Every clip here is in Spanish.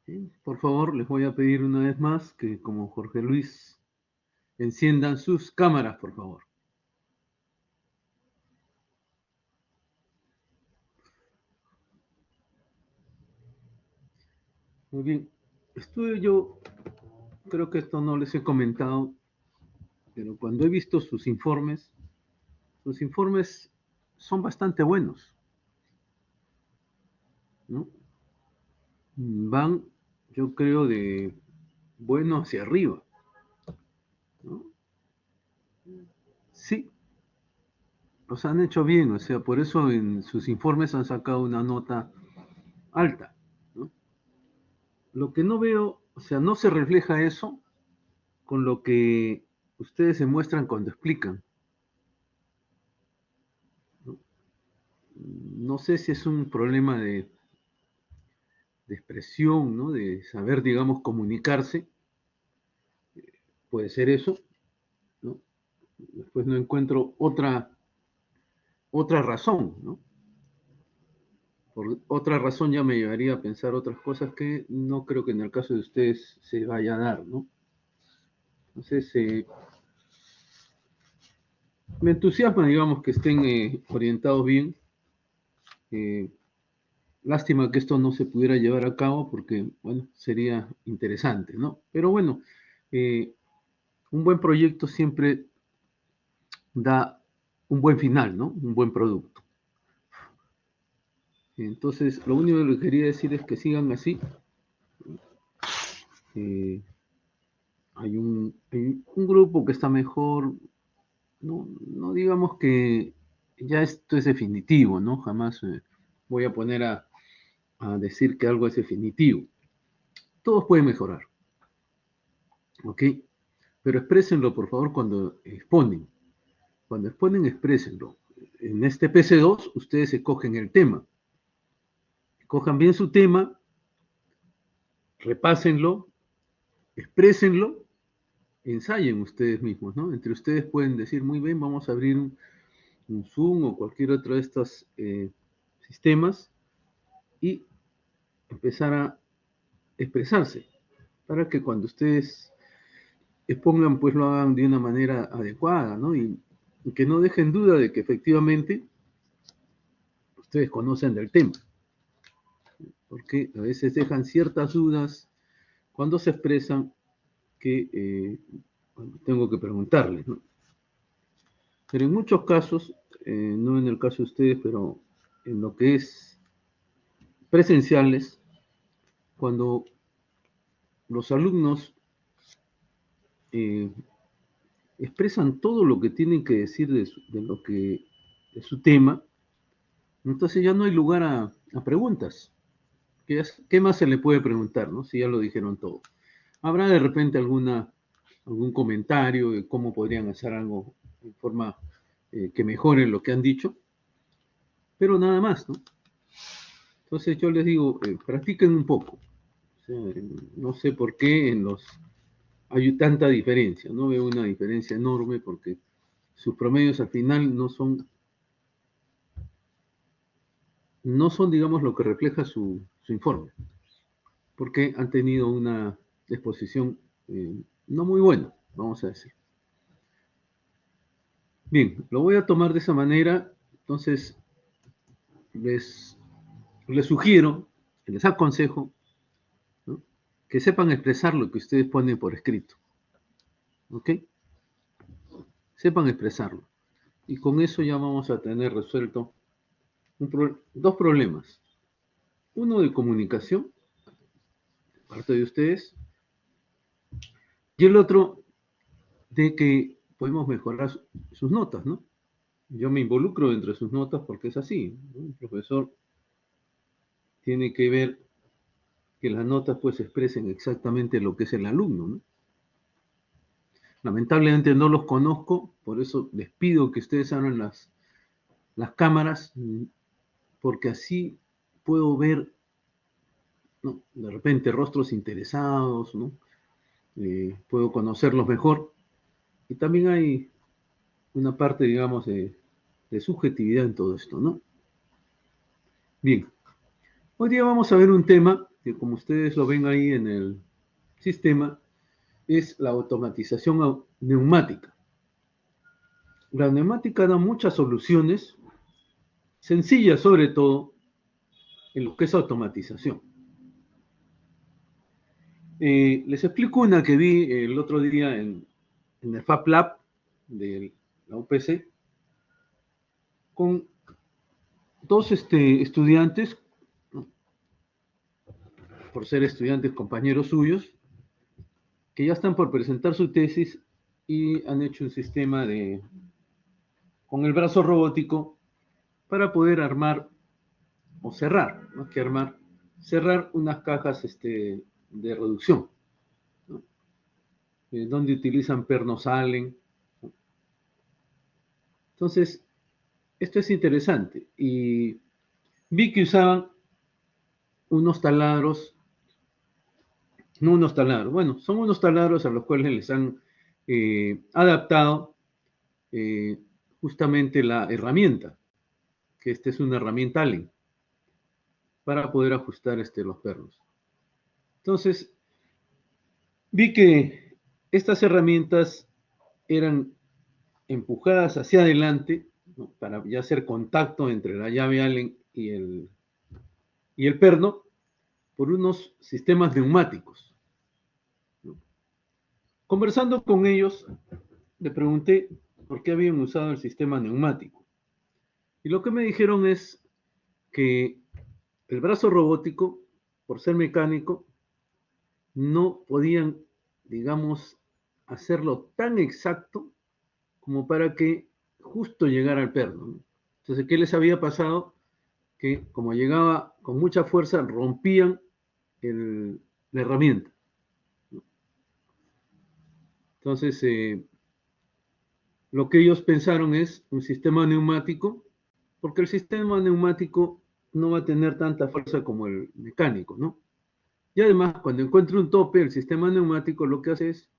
¿Sí? Por favor, les voy a pedir una vez más que, como Jorge Luis, enciendan sus cámaras, por favor. Muy bien. Creo que esto no les he comentado, pero cuando he visto sus informes son bastante buenos, ¿no? Van, yo creo, de bueno hacia arriba, ¿no? Sí, los han hecho bien, o sea, por eso en sus informes han sacado una nota alta, ¿no? Lo que no veo, o sea, no se refleja eso con lo que ustedes se muestran cuando explican, ¿no? No sé si es un problema de expresión, ¿no? De saber, digamos, comunicarse, puede ser eso, ¿no? Después no encuentro otra razón, ¿no? Por otra razón ya me llevaría a pensar otras cosas que no creo que en el caso de ustedes se vaya a dar, ¿no? Entonces, me entusiasma, digamos, que estén orientados bien. Eh, Lástima que esto no se pudiera llevar a cabo porque, bueno, sería interesante, ¿no? Pero bueno, eh, un buen proyecto siempre da un buen final, ¿no? Un buen producto. Entonces, lo único que les quería decir es que sigan así. Eh, hay un grupo que está mejor, no digamos que ya esto es definitivo, ¿no? Jamás voy a poner a decir que algo es definitivo. Todos pueden mejorar, ¿ok? Pero exprésenlo, por favor, cuando exponen. Cuando exponen, exprésenlo. En este PC2, ustedes escogen el tema. Cojan bien su tema, repásenlo, exprésenlo, ensayen ustedes mismos, ¿no? Entre ustedes pueden decir, muy bien, vamos a abrir un Zoom o cualquier otro de estos sistemas y empezar a expresarse para que cuando ustedes expongan, pues lo hagan de una manera adecuada, ¿no? Y que no dejen duda de que efectivamente ustedes conocen del tema, porque a veces dejan ciertas dudas cuando se expresan que bueno, tengo que preguntarles, ¿no? Pero en muchos casos, no en el caso de ustedes, pero en lo que es presenciales, cuando los alumnos eh, expresan todo lo que tienen que decir de su tema, entonces ya no hay lugar a preguntas. ¿Qué más se le puede preguntar, no? Si ya lo dijeron todo. Habrá de repente algún comentario de cómo podrían hacer algo en forma que mejore lo que han dicho, pero nada más, ¿no? Entonces yo les digo, practiquen un poco. O sea, no sé por qué hay tanta diferencia, no veo una diferencia enorme porque sus promedios al final no son, digamos, lo que refleja su informe, porque han tenido una exposición no muy buena, vamos a decir. Bien, lo voy a tomar de esa manera, entonces les, les sugiero, les aconsejo, ¿no? Que sepan expresar lo que ustedes ponen por escrito, ¿ok? Sepan expresarlo. Y con eso ya vamos a tener resuelto dos problemas. Uno de comunicación, parte de ustedes, y el otro de que podemos mejorar sus notas, ¿no? Yo me involucro dentro de sus notas porque es así, ¿no? El profesor tiene que ver que las notas pues expresen exactamente lo que es el alumno, ¿no? Lamentablemente no los conozco, por eso les pido que ustedes abran las cámaras, porque así puedo ver, ¿no? De repente rostros interesados, ¿no? Puedo conocerlos mejor. Y también hay una parte, digamos, de subjetividad en todo esto, ¿no? Bien, hoy día vamos a ver un tema que como ustedes lo ven ahí en el sistema, es la automatización neumática. La neumática da muchas soluciones, sencillas sobre todo, en lo que es automatización. Les explico una que vi el otro día en el Fab Lab de la UPC, con dos estudiantes, por ser estudiantes compañeros suyos, que ya están por presentar su tesis y han hecho un sistema con el brazo robótico para poder armar o cerrar, más que armar, cerrar unas cajas de reducción, ¿no? Donde utilizan pernos Allen. Entonces, esto es interesante. Y vi que usaban unos taladros, no unos taladros, bueno, son unos taladros a los cuales les han adaptado eh, justamente la herramienta, que esta es una herramienta Allen, para poder ajustar los pernos. Entonces, vi que estas herramientas eran empujadas hacia adelante, ¿no? Para ya hacer contacto entre la llave Allen y el perno por unos sistemas neumáticos, ¿no? Conversando con ellos, le pregunté por qué habían usado el sistema neumático. Y lo que me dijeron es que el brazo robótico, por ser mecánico, no podían, digamos, hacerlo tan exacto como para que justo llegara al perno, ¿no? Entonces, ¿qué les había pasado? Que como llegaba con mucha fuerza, rompían la herramienta, ¿no? Entonces, lo que ellos pensaron es un sistema neumático, porque el sistema neumático no va a tener tanta fuerza como el mecánico, ¿no? Y además, cuando encuentra un tope, el sistema neumático lo que hace es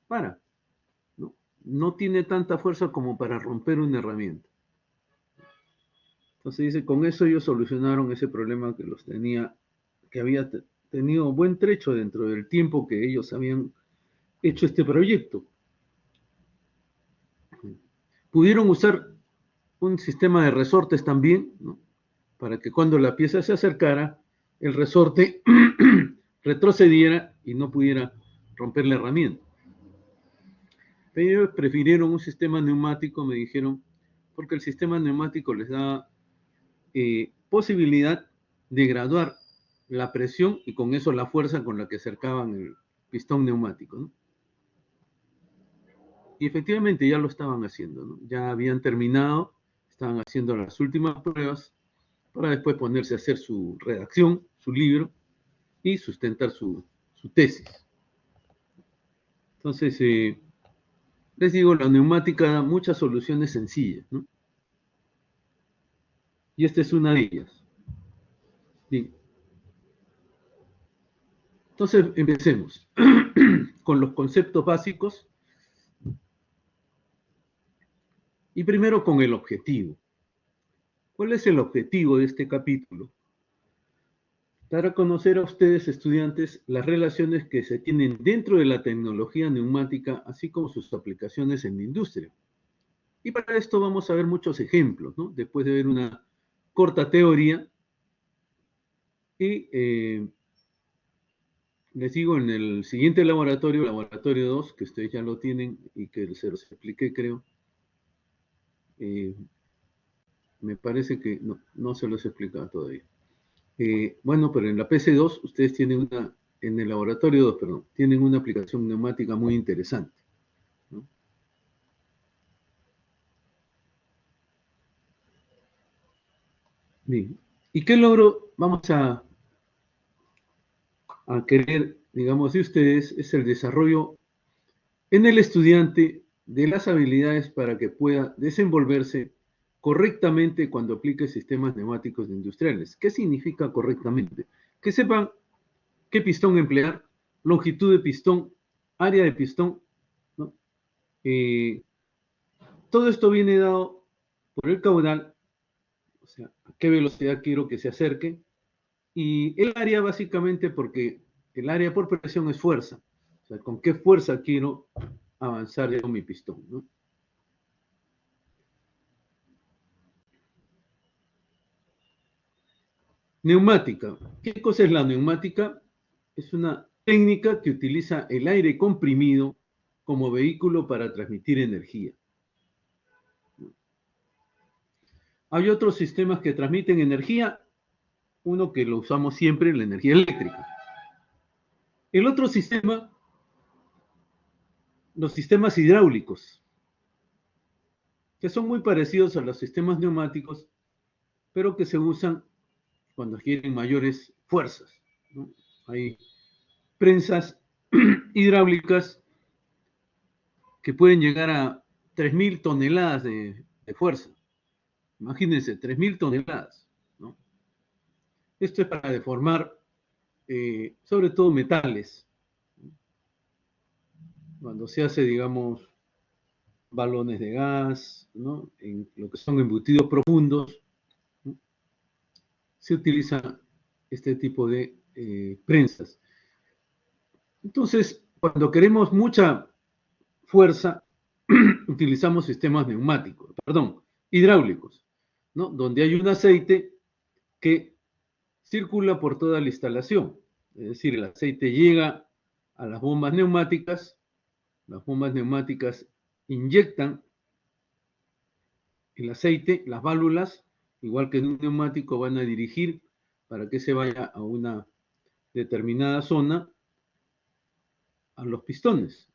para, ¿no? No tiene tanta fuerza como para romper una herramienta. Entonces dice, con eso ellos solucionaron ese problema que los tenía, que había tenido buen trecho dentro del tiempo que ellos habían hecho este proyecto. Pudieron usar un sistema de resortes también, ¿no? Para que cuando la pieza se acercara, el resorte retrocediera y no pudiera romper la herramienta. Pero ellos prefirieron un sistema neumático, me dijeron, porque el sistema neumático les da posibilidad de graduar la presión y con eso la fuerza con la que acercaban el pistón neumático, ¿no? Y efectivamente ya lo estaban haciendo, ¿no? Ya habían terminado, estaban haciendo las últimas pruebas para después ponerse a hacer su redacción, su libro y sustentar su tesis. Entonces, les digo, la neumática da muchas soluciones sencillas, ¿no? Y esta es una de ellas. Bien. Entonces, empecemos con los conceptos básicos y primero con el objetivo. ¿Cuál es el objetivo de este capítulo? Para conocer a ustedes, estudiantes, las relaciones que se tienen dentro de la tecnología neumática, así como sus aplicaciones en la industria. Y para esto vamos a ver muchos ejemplos, ¿no? Después de ver una corta teoría. Y les digo, en el siguiente laboratorio, laboratorio 2, que ustedes ya lo tienen y que se los expliqué, creo, me parece que no se los he explicado todavía. Bueno, pero en la PC2 ustedes tienen en el laboratorio 2, perdón, tienen una aplicación neumática muy interesante, ¿no? Bien. ¿Y qué logro vamos a querer, digamos, de ustedes? Es el desarrollo en el estudiante de las habilidades para que pueda desenvolverse correctamente cuando aplique sistemas neumáticos industriales. ¿Qué significa correctamente? Que sepan qué pistón emplear, longitud de pistón, área de pistón, ¿no? Todo esto viene dado por el caudal, o sea, a qué velocidad quiero que se acerque, Y el área básicamente porque el área por presión es fuerza. O sea, con qué fuerza quiero avanzar yo mi pistón, ¿no? Neumática. ¿Qué cosa es la neumática? Es una técnica que utiliza el aire comprimido como vehículo para transmitir energía. Hay otros sistemas que transmiten energía, uno que lo usamos siempre, la energía eléctrica. El otro sistema, los sistemas hidráulicos, que son muy parecidos a los sistemas neumáticos, pero que se usan cuando adquieren mayores fuerzas, ¿no? Hay prensas hidráulicas que pueden llegar a 3.000 toneladas de fuerza. Imagínense, 3.000 toneladas, ¿no? Esto es para deformar, sobre todo metales. Cuando se hace, digamos, balones de gas, ¿no? En lo que son embutidos profundos, ¿no? Se utiliza este tipo de prensas. Entonces, cuando queremos mucha fuerza, utilizamos sistemas neumáticos, perdón, hidráulicos, ¿no? Donde hay un aceite que circula por toda la instalación. Es decir, el aceite llega a las bombas neumáticas inyectan el aceite, las válvulas, igual que en un neumático, van a dirigir para que se vaya a una determinada zona a los pistones.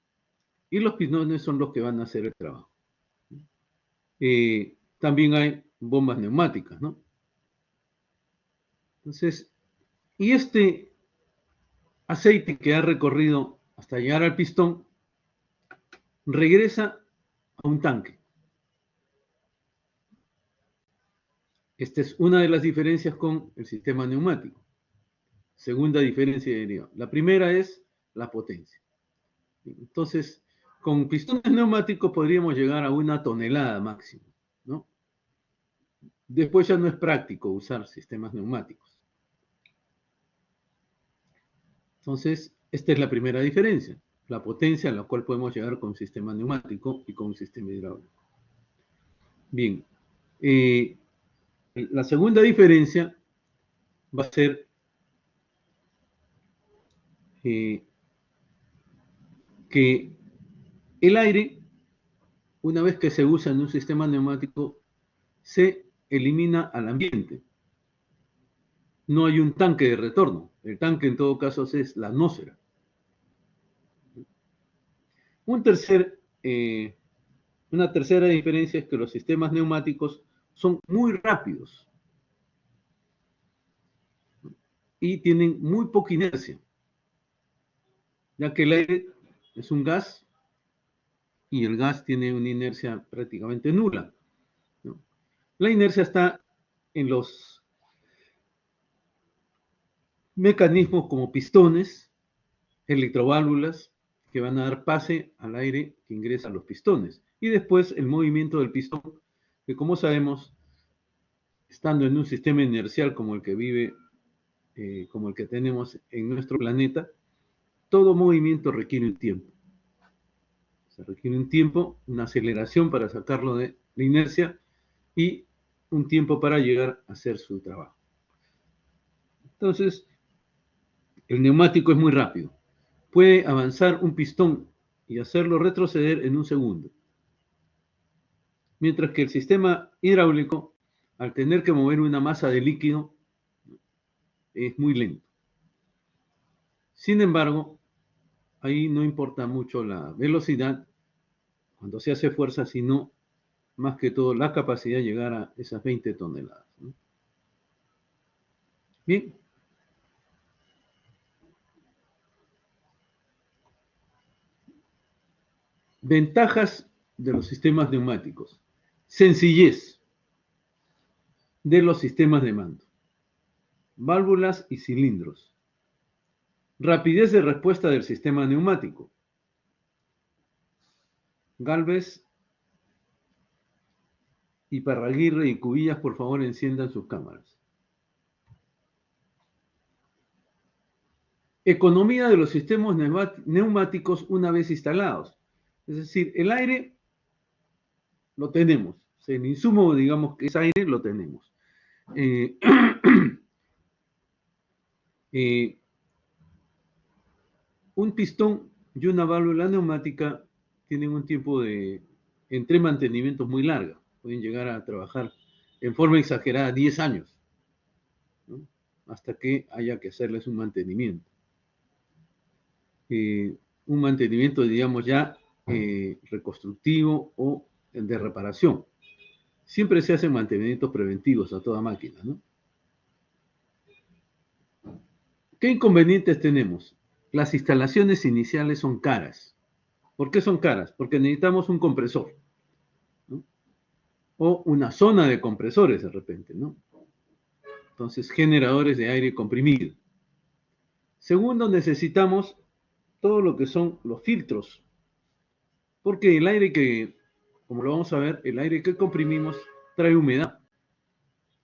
Y los pistones son los que van a hacer el trabajo. También hay bombas neumáticas, ¿no? Entonces, y este aceite que ha recorrido hasta llegar al pistón regresa a un tanque. Esta es una de las diferencias con el sistema neumático. Segunda diferencia diría. La primera es la potencia. Entonces, con pistones neumáticos podríamos llegar a 1 tonelada máximo, ¿no? Después ya no es práctico usar sistemas neumáticos. Entonces, esta es la primera diferencia, la potencia a la cual podemos llegar con un sistema neumático y con un sistema hidráulico. Bien, la segunda diferencia va a ser eh, que el aire, una vez que se usa en un sistema neumático, se elimina al ambiente. No hay un tanque de retorno. El tanque en todo caso es la atmósfera. Un tercer, una tercera diferencia es que los sistemas neumáticos son muy rápidos y tienen muy poca inercia, ya que el aire es un gas y el gas tiene una inercia prácticamente nula, ¿no? La inercia está en los mecanismos como pistones, electroválvulas, que van a dar pase al aire que ingresa a los pistones. Y después el movimiento del pistón, que como sabemos, estando en un sistema inercial como el que vive, como el que tenemos en nuestro planeta, todo movimiento requiere un tiempo. Se requiere un tiempo, una aceleración para sacarlo de la inercia y un tiempo para llegar a hacer su trabajo. Entonces, el neumático es muy rápido. Puede avanzar un pistón y hacerlo retroceder en un segundo. Mientras que el sistema hidráulico, al tener que mover una masa de líquido, es muy lento. Sin embargo, ahí no importa mucho la velocidad cuando se hace fuerza, sino más que todo la capacidad de llegar a esas 20 toneladas, ¿no? Bien. Ventajas de los sistemas neumáticos. Sencillez de los sistemas de mando. Válvulas y cilindros. Rapidez de respuesta del sistema neumático. Galvez y Parraguirre y Cubillas, por favor, enciendan sus cámaras. Economía de los sistemas neumáticos una vez instalados. Es decir, el aire lo tenemos. El insumo, digamos que es aire, lo tenemos. Eh, eh, un pistón y una válvula neumática tienen un tiempo de entre mantenimiento muy larga. Pueden llegar a trabajar en forma exagerada 10 años, ¿no? Hasta que haya que hacerles un mantenimiento. Un mantenimiento, digamos, ya reconstructivo o de reparación. Siempre se hacen mantenimientos preventivos a toda máquina, ¿no? ¿Qué inconvenientes tenemos? Las instalaciones iniciales son caras. ¿Por qué son caras? Porque necesitamos un compresor, ¿no? O una zona de compresores de repente, ¿no? Entonces, generadores de aire comprimido. Segundo, necesitamos todo lo que son los filtros, porque el aire que, como lo vamos a ver, el aire que comprimimos trae humedad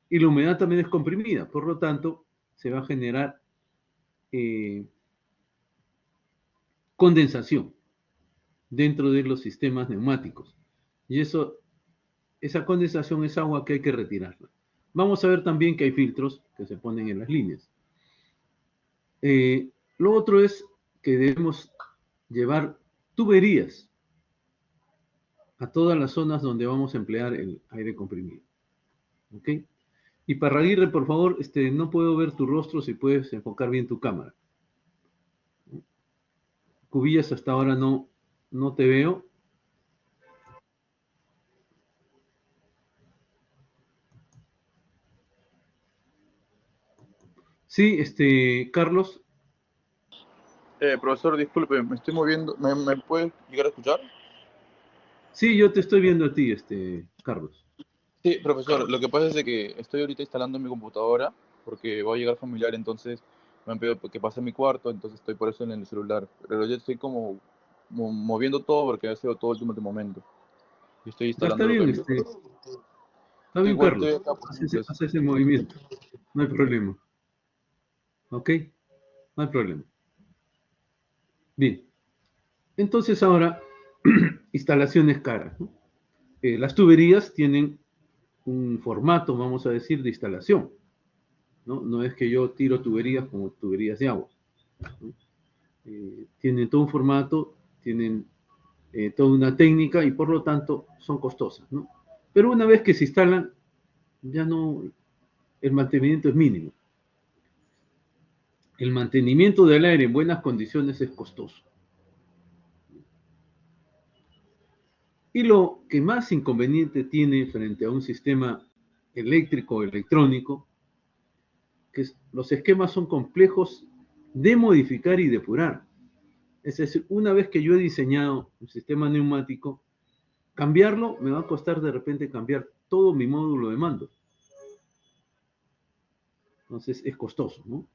y la humedad también es comprimida, por lo tanto, se va a generar condensación dentro de los sistemas neumáticos. Y esa condensación es agua que hay que retirarla. Vamos a ver también que hay filtros que se ponen en las líneas. Lo otro es que debemos llevar tuberías a todas las zonas donde vamos a emplear el aire comprimido. ¿Ok? Y Parraguirre, por favor, no puedo ver tu rostro, si puedes enfocar bien tu cámara. Cubillas, hasta ahora no te veo. Sí, Carlos. Profesor, disculpe, me estoy moviendo. ¿Me puede llegar a escuchar? Sí, yo te estoy viendo a ti, Carlos. Sí, profesor, lo que pasa es de que estoy ahorita instalando mi computadora porque va a llegar familiar, entonces me han pedido que pase a mi cuarto, entonces estoy por eso en el celular. Pero yo estoy como moviendo todo porque ha sido todo el último momento. Y estoy Ya está instalando lo que bien, me... está bien, Igual estoy Carlos. acá por ejemplo, Haz ese movimiento. No hay problema. ¿Ok? No hay problema. Bien. Entonces ahora, instalaciones caras, ¿no? Las tuberías tienen un formato, vamos a decir, de instalación, ¿no? No es que yo tiro tuberías como tuberías de agua, ¿no? Tienen todo un formato, tienen toda una técnica y por lo tanto son costosas, ¿no? Pero una vez que se instalan, ya no, el mantenimiento es mínimo. El mantenimiento del aire en buenas condiciones es costoso. Y lo que más inconveniente tiene frente a un sistema eléctrico o electrónico, que los esquemas son complejos de modificar y depurar. Es decir, una vez que yo he diseñado un sistema neumático, cambiarlo me va a costar de repente cambiar todo mi módulo de mando. Entonces es costoso, ¿no?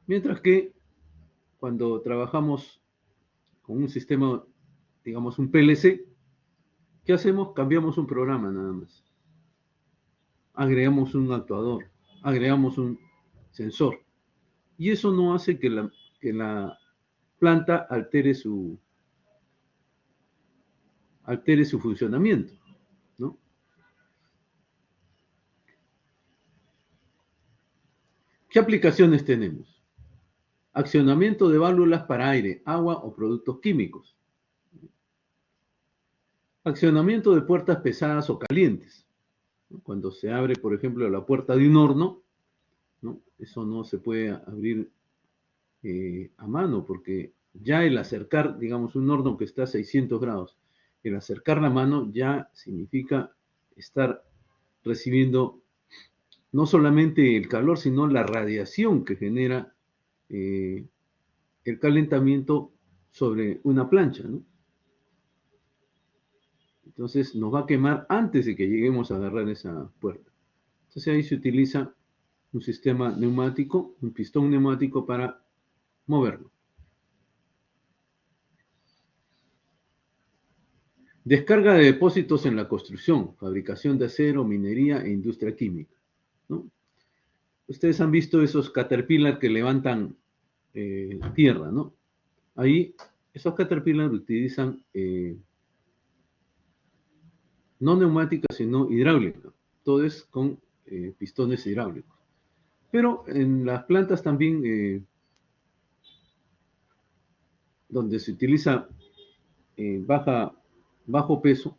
Mientras que cuando trabajamos con un sistema, digamos un PLC, ¿qué hacemos? Cambiamos un programa nada más. Agregamos un actuador, agregamos un sensor. Y eso no hace que la planta altere su funcionamiento, ¿no? ¿Qué aplicaciones tenemos? Accionamiento de válvulas para aire, agua o productos químicos. Accionamiento de puertas pesadas o calientes, ¿no? Cuando se abre, por ejemplo, la puerta de un horno, ¿no? Eso no se puede abrir a mano porque ya el acercar, digamos, un horno que está a 600 grados, el acercar la mano ya significa estar recibiendo no solamente el calor, sino la radiación que genera eh, el calentamiento sobre una plancha, ¿no? Entonces nos va a quemar antes de que lleguemos a agarrar esa puerta. Entonces ahí se utiliza un sistema neumático, un pistón neumático para moverlo. Descarga de depósitos en la construcción, fabricación de acero, minería e industria química, ¿no? ustedes han visto esos caterpillar que levantan tierra, ¿no? Ahí, esos caterpillar utilizan no neumática, sino hidráulica. Todo es con pistones hidráulicos. Pero en las plantas también, donde se utiliza bajo peso,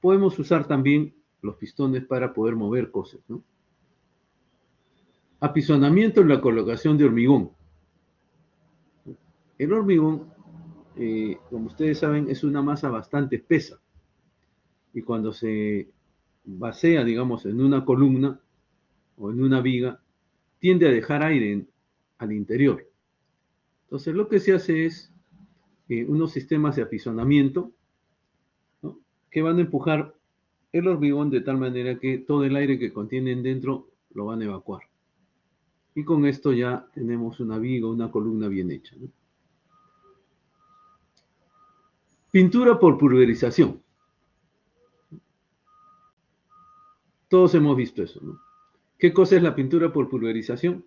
podemos usar también los pistones para poder mover cosas, ¿no? Apisonamiento en la colocación de hormigón. El hormigón, como ustedes saben, es una masa bastante espesa y cuando se basea, digamos, en una columna o en una viga, tiende a dejar aire al interior. Entonces lo que se hace es unos sistemas de apisonamiento, ¿no?, que van a empujar el hormigón de tal manera que todo el aire que contienen dentro lo van a evacuar. Y con esto ya tenemos una viga, una columna bien hecha, ¿no? Pintura por pulverización. Todos hemos visto eso, ¿no? ¿Qué cosa es la pintura por pulverización?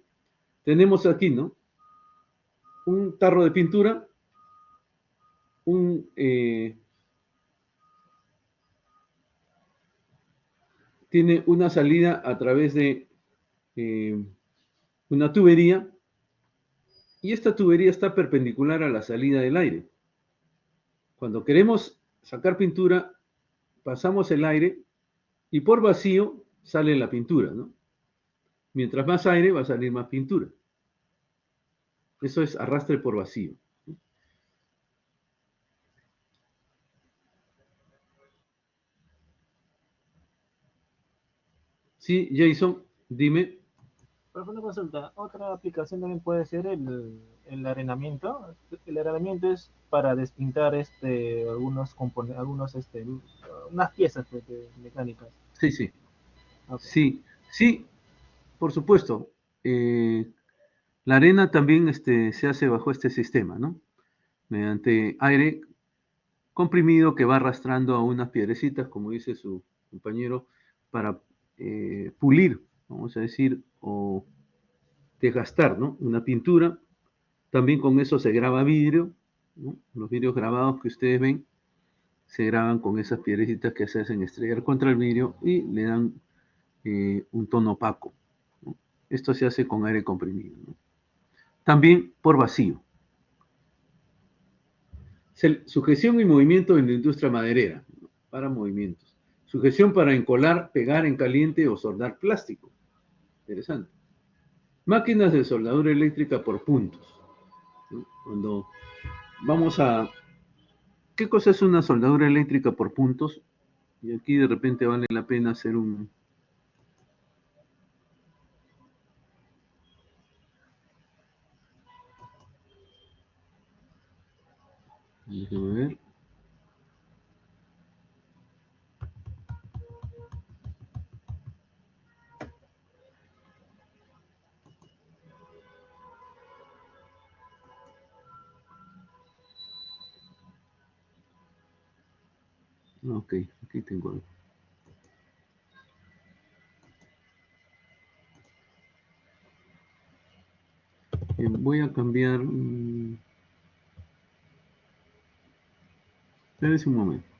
Tenemos aquí, ¿no?, un tarro de pintura, tiene una salida a través de una tubería y esta tubería está perpendicular a la salida del aire. Cuando queremos sacar pintura, pasamos el aire y por vacío sale la pintura, ¿no? Mientras más aire va a salir más pintura. Eso es arrastre por vacío. Sí, Jason, dime. Por una consulta, otra aplicación también puede ser el arenamiento. El arenamiento es para despintar algunos componentes, unas piezas mecánicas. Sí, sí, Okay. sí, sí, por supuesto. La arena también se hace bajo este sistema, ¿no? Mediante aire comprimido que va arrastrando a unas piedrecitas, como dice su compañero, para pulir, vamos a decir, o desgastar, ¿no?, una pintura. También con eso se graba vidrio, ¿no? Los vidrios grabados que ustedes ven se graban con esas piedrecitas que se hacen estrellar contra el vidrio y le dan un tono opaco, ¿no? Esto se hace con aire comprimido, ¿no? También por vacío. Sujeción y movimiento en la industria maderera, ¿no?, para movimientos. Sujeción para encolar, pegar en caliente o soldar plástico. Interesante. Máquinas de soldadura eléctrica por puntos, ¿no? Cuando vamos a... ¿Qué cosa es una soldadura eléctrica por puntos? Y aquí de repente vale la pena hacer un... Déjame ver. Ok, aquí tengo algo. Voy a cambiar... espérense un momento.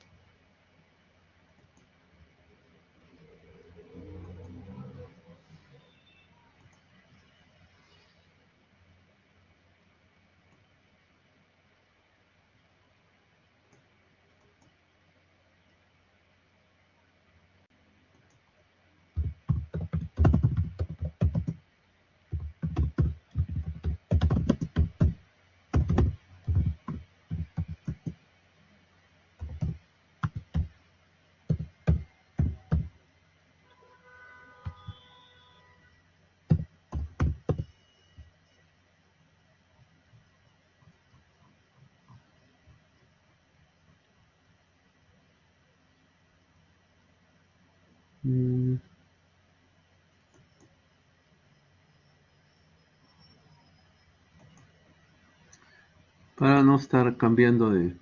Para no estar cambiando de...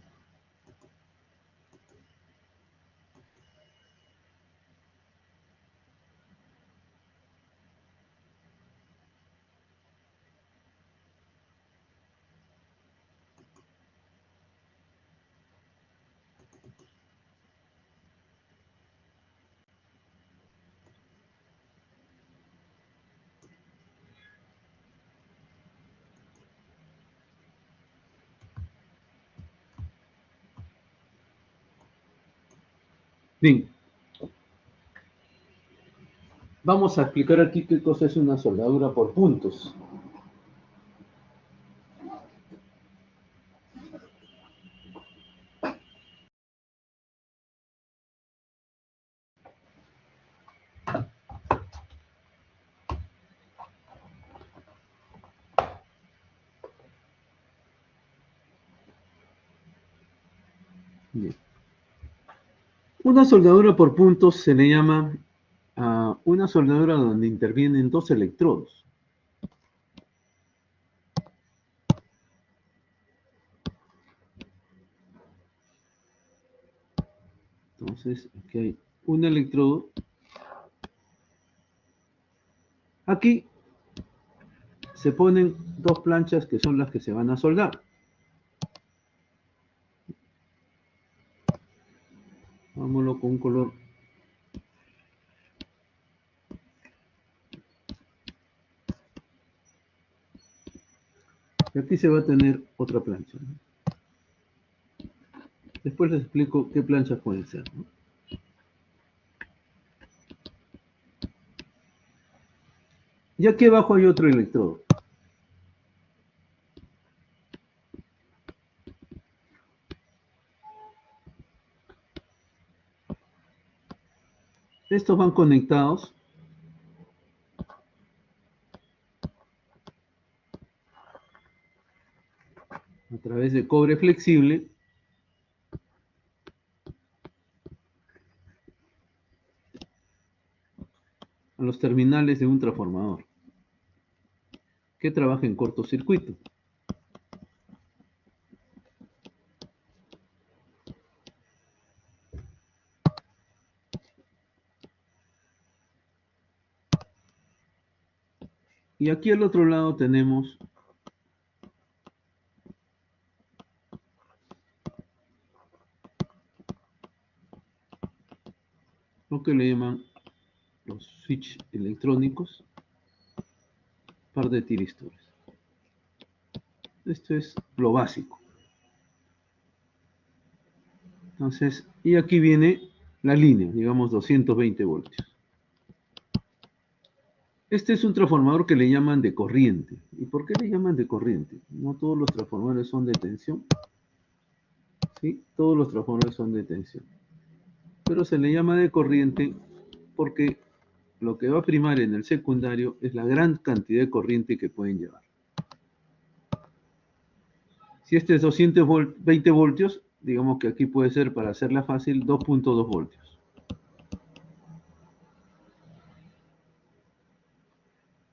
Bien, vamos a explicar aquí qué cosa es una soldadura por puntos. Bien. Una soldadura por puntos se le llama a una soldadura donde intervienen dos electrodos. Entonces, aquí hay un electrodo. Aquí se ponen dos planchas que son las que se van a soldar. Vámonos con un color. Y aquí se va a tener otra plancha, ¿no? Después les explico qué planchas pueden ser, ¿no? Y aquí abajo hay otro electrodo. Estos van conectados a través de cobre flexible a los terminales de un transformador que trabaja en cortocircuito. Y aquí al otro lado tenemos lo que le llaman los switch electrónicos, par de tiristores. Esto es lo básico. Entonces, y aquí viene la línea, digamos 220 voltios. Este es un transformador que le llaman de corriente. ¿Y por qué le llaman de corriente? No todos los transformadores son de tensión. ¿Sí? Todos los transformadores son de tensión. Pero se le llama de corriente porque lo que va a primar en el secundario es la gran cantidad de corriente que pueden llevar. Si este es 220 voltios, digamos que aquí puede ser, para hacerla fácil, 2.2 voltios.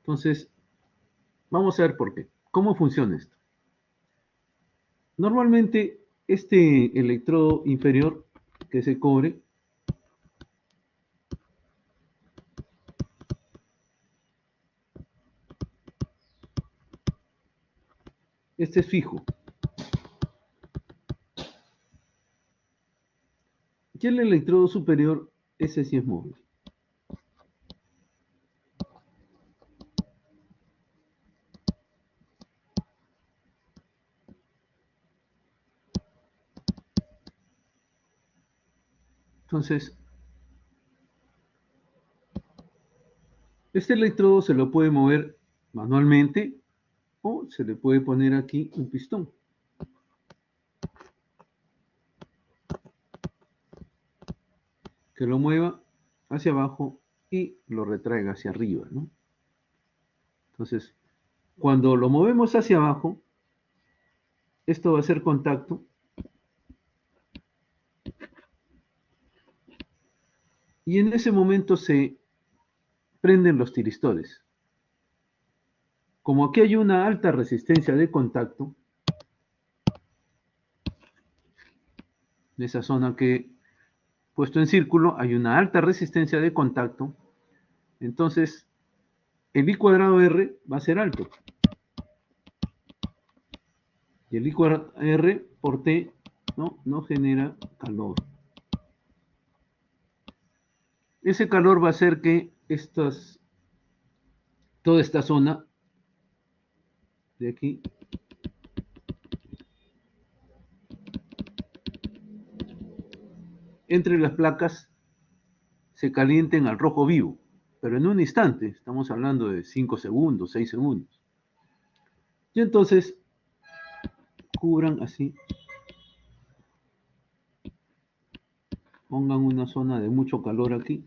Entonces, vamos a ver por qué. ¿Cómo funciona esto? Normalmente, este electrodo inferior, que es el cobre, este es fijo. Y el electrodo superior, ese sí es móvil. Entonces, este electrodo se lo puede mover manualmente o se le puede poner aquí un pistón. Que lo mueva hacia abajo y lo retraiga hacia arriba, ¿no? Entonces, cuando lo movemos hacia abajo, esto va a hacer contacto y en ese momento se prenden los tiristores. Como aquí hay una alta resistencia de contacto, en esa zona que he puesto en círculo hay una alta resistencia de contacto, entonces el I cuadrado R va a ser alto. Y el I cuadrado R por T no genera calor. Ese calor va a hacer que toda esta zona de aquí entre las placas se calienten al rojo vivo, pero en un instante, estamos hablando de 5 segundos, 6 segundos. Y entonces cubran así, pongan una zona de mucho calor aquí.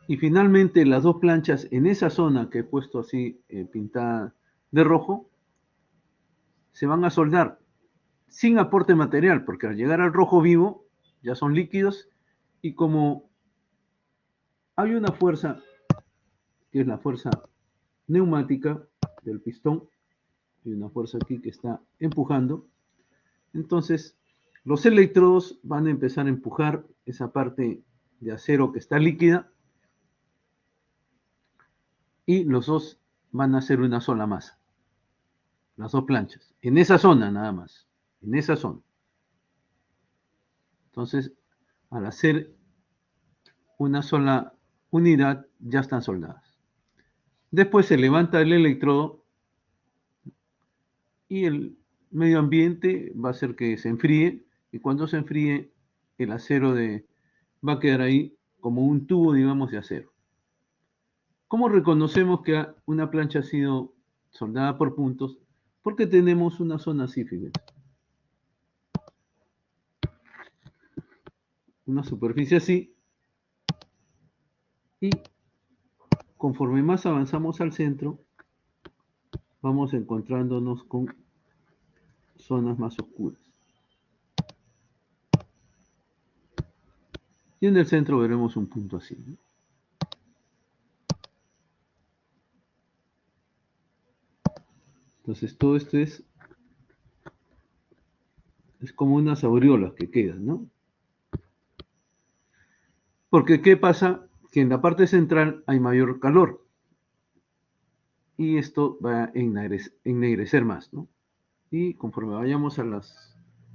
Y finalmente las dos planchas en esa zona que he puesto así pintada de rojo, se van a soldar sin aporte material, porque al llegar al rojo vivo ya son líquidos y como hay una fuerza, que es la fuerza neumática del pistón, hay una fuerza aquí que está empujando, entonces los electrodos van a empezar a empujar esa parte de acero que está líquida y los dos van a hacer una sola masa, las dos planchas, en esa zona nada más, en esa zona. Entonces, al hacer una sola unidad, ya están soldadas. Después se levanta el electrodo y el medio ambiente va a hacer que se enfríe, y cuando se enfríe, el acero va a quedar ahí como un tubo, digamos, de acero. ¿Cómo reconocemos que una plancha ha sido soldada por puntos? Porque tenemos una zona así, fíjense. Una superficie así. Y conforme más avanzamos al centro, vamos encontrándonos con zonas más oscuras. Y en el centro veremos un punto así, ¿no? Entonces todo esto es como unas aureolas que quedan, ¿no? Porque ¿qué pasa? Que en la parte central hay mayor calor y esto va a ennegrecer más, ¿no? Y conforme vayamos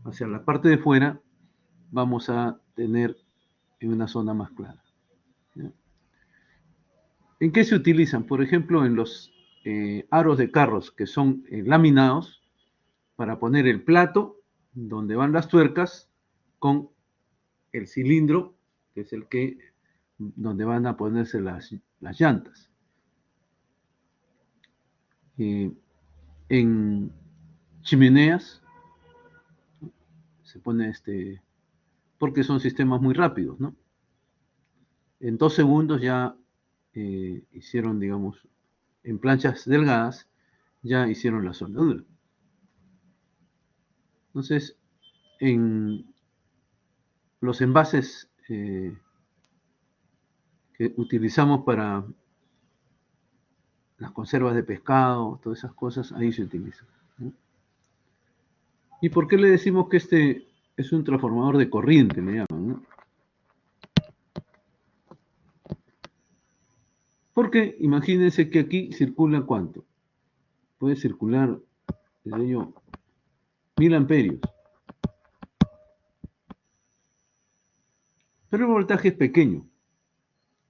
hacia la parte de fuera, vamos a tener una zona más clara, ¿no? ¿En qué se utilizan? Por ejemplo, en los aros de carros que son laminados, para poner el plato donde van las tuercas con el cilindro, que es donde van a ponerse las llantas. En chimeneas se pone porque son sistemas muy rápidos, ¿no? En 2 segundos ya hicieron, digamos, en planchas delgadas, ya hicieron la soldadura. Entonces, en los envases que utilizamos para las conservas de pescado, todas esas cosas, ahí se utilizan, ¿no? ¿Y por qué le decimos que este es un transformador de corriente, le llaman, ¿no? Porque imagínense que aquí circula ¿cuánto? Puede circular, desde yo, 1000 amperios. Pero el voltaje es pequeño.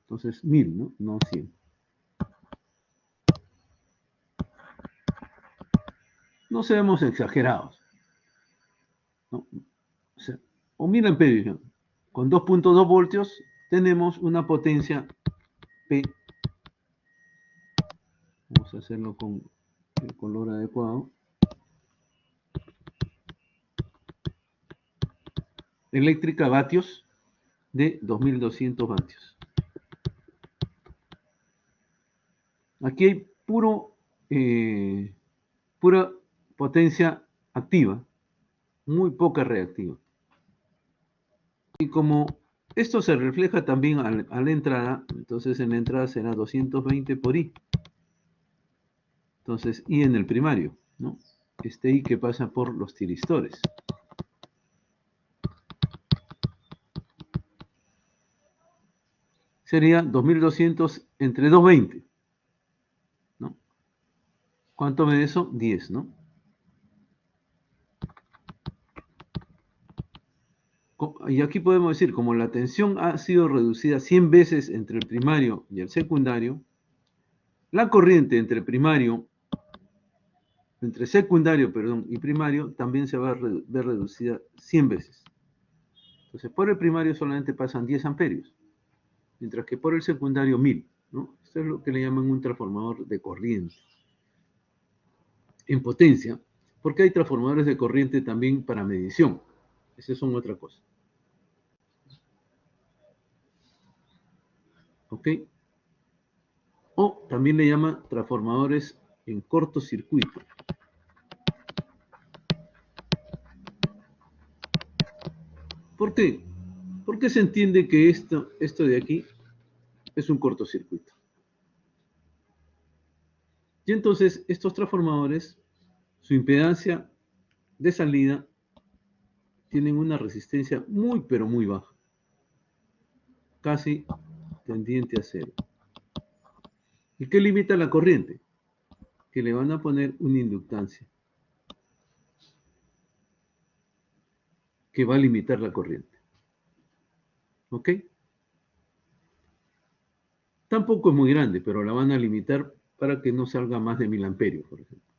Entonces 1000, ¿no? No 100. No seamos exagerados, ¿no? O 1000 amperios, ¿no? Con 2.2 voltios tenemos una potencia P. Vamos a hacerlo con el color adecuado. Eléctrica, vatios de 2200 vatios. Aquí hay pura potencia activa, muy poca reactiva. Y como esto se refleja también a la entrada, entonces en la entrada será 220 por I. Entonces, I en el primario, ¿no? I que pasa por los tiristores. Sería 2200 entre 220, ¿no? ¿Cuánto me da eso? 10, ¿no? Y aquí podemos decir, como la tensión ha sido reducida 100 veces entre el primario y el secundario, la corriente entre secundario, y primario también se va a ver reducida 100 veces. Entonces, por el primario solamente pasan 10 amperios, mientras que por el secundario 1000, ¿no? Esto es lo que le llaman un transformador de corriente. En potencia, porque hay transformadores de corriente también para medición. Esas son otra cosa. ¿Ok? O también le llaman transformadores en cortocircuito. ¿Por qué? Porque se entiende que esto de aquí es un cortocircuito. Y entonces estos transformadores, su impedancia de salida tienen una resistencia muy pero muy baja, casi tendiente a cero. ¿Y qué limita la corriente? Que le van a poner una inductancia que va a limitar la corriente. ¿Ok? Tampoco es muy grande, pero la van a limitar para que no salga más de 1000 amperios, por ejemplo.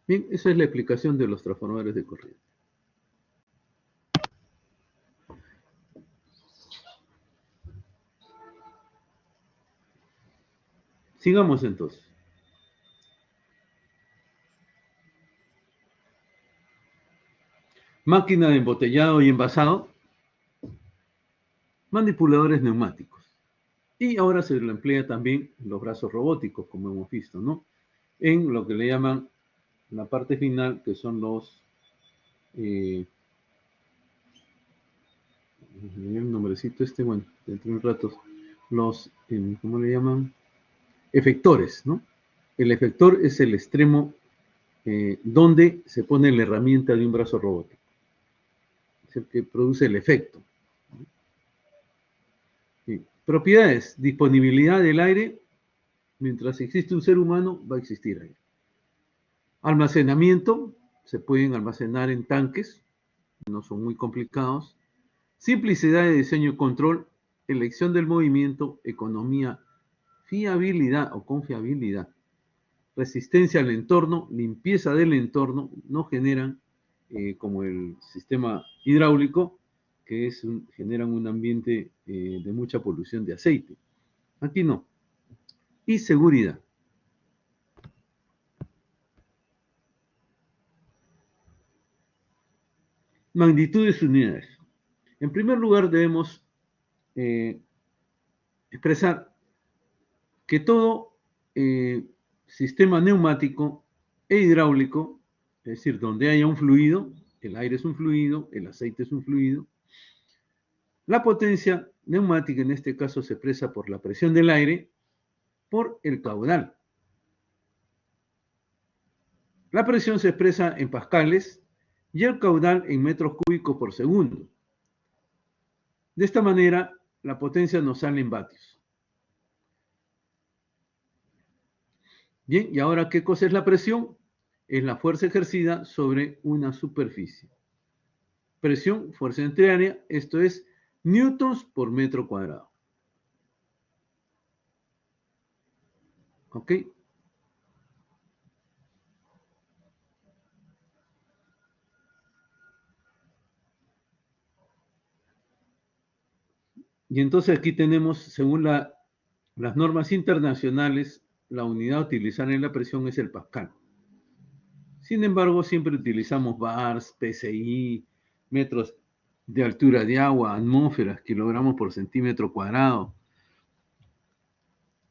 Bien, esa es la explicación de los transformadores de corriente. Sigamos entonces. Máquina de embotellado y envasado, manipuladores neumáticos. Y ahora se lo emplea también en los brazos robóticos, como hemos visto, ¿no? En lo que le llaman la parte final, que son los, el nombrecito este, bueno, dentro de un rato, los, ¿cómo le llaman? Efectores, ¿no? El efector es el extremo donde se pone la herramienta de un brazo robótico. Es el que produce el efecto. Sí. Propiedades, disponibilidad del aire. Mientras existe un ser humano, va a existir aire. Almacenamiento, se pueden almacenar en tanques, no son muy complicados. Simplicidad de diseño y control, elección del movimiento, economía, fiabilidad o confiabilidad. Resistencia al entorno, limpieza del entorno, no generan, como el sistema hidráulico, que generan un ambiente de mucha polución de aceite. Aquí no. Y seguridad. Magnitudes unidades. En primer lugar, debemos expresar que todo sistema neumático e hidráulico, es decir, donde haya un fluido, el aire es un fluido, el aceite es un fluido, la potencia neumática en este caso se expresa por la presión del aire por el caudal. La presión se expresa en pascales y el caudal en metros cúbicos por segundo. De esta manera, la potencia nos sale en vatios. Bien, y ahora, ¿qué cosa es la presión? Es la fuerza ejercida sobre una superficie. Presión, fuerza entre área, esto es newtons por metro cuadrado. ¿Ok? Y entonces aquí tenemos, según las normas internacionales, la unidad a utilizar en la presión es el pascal. Sin embargo, siempre utilizamos bars, PSI, metros de altura de agua, atmósferas, kilogramos por centímetro cuadrado.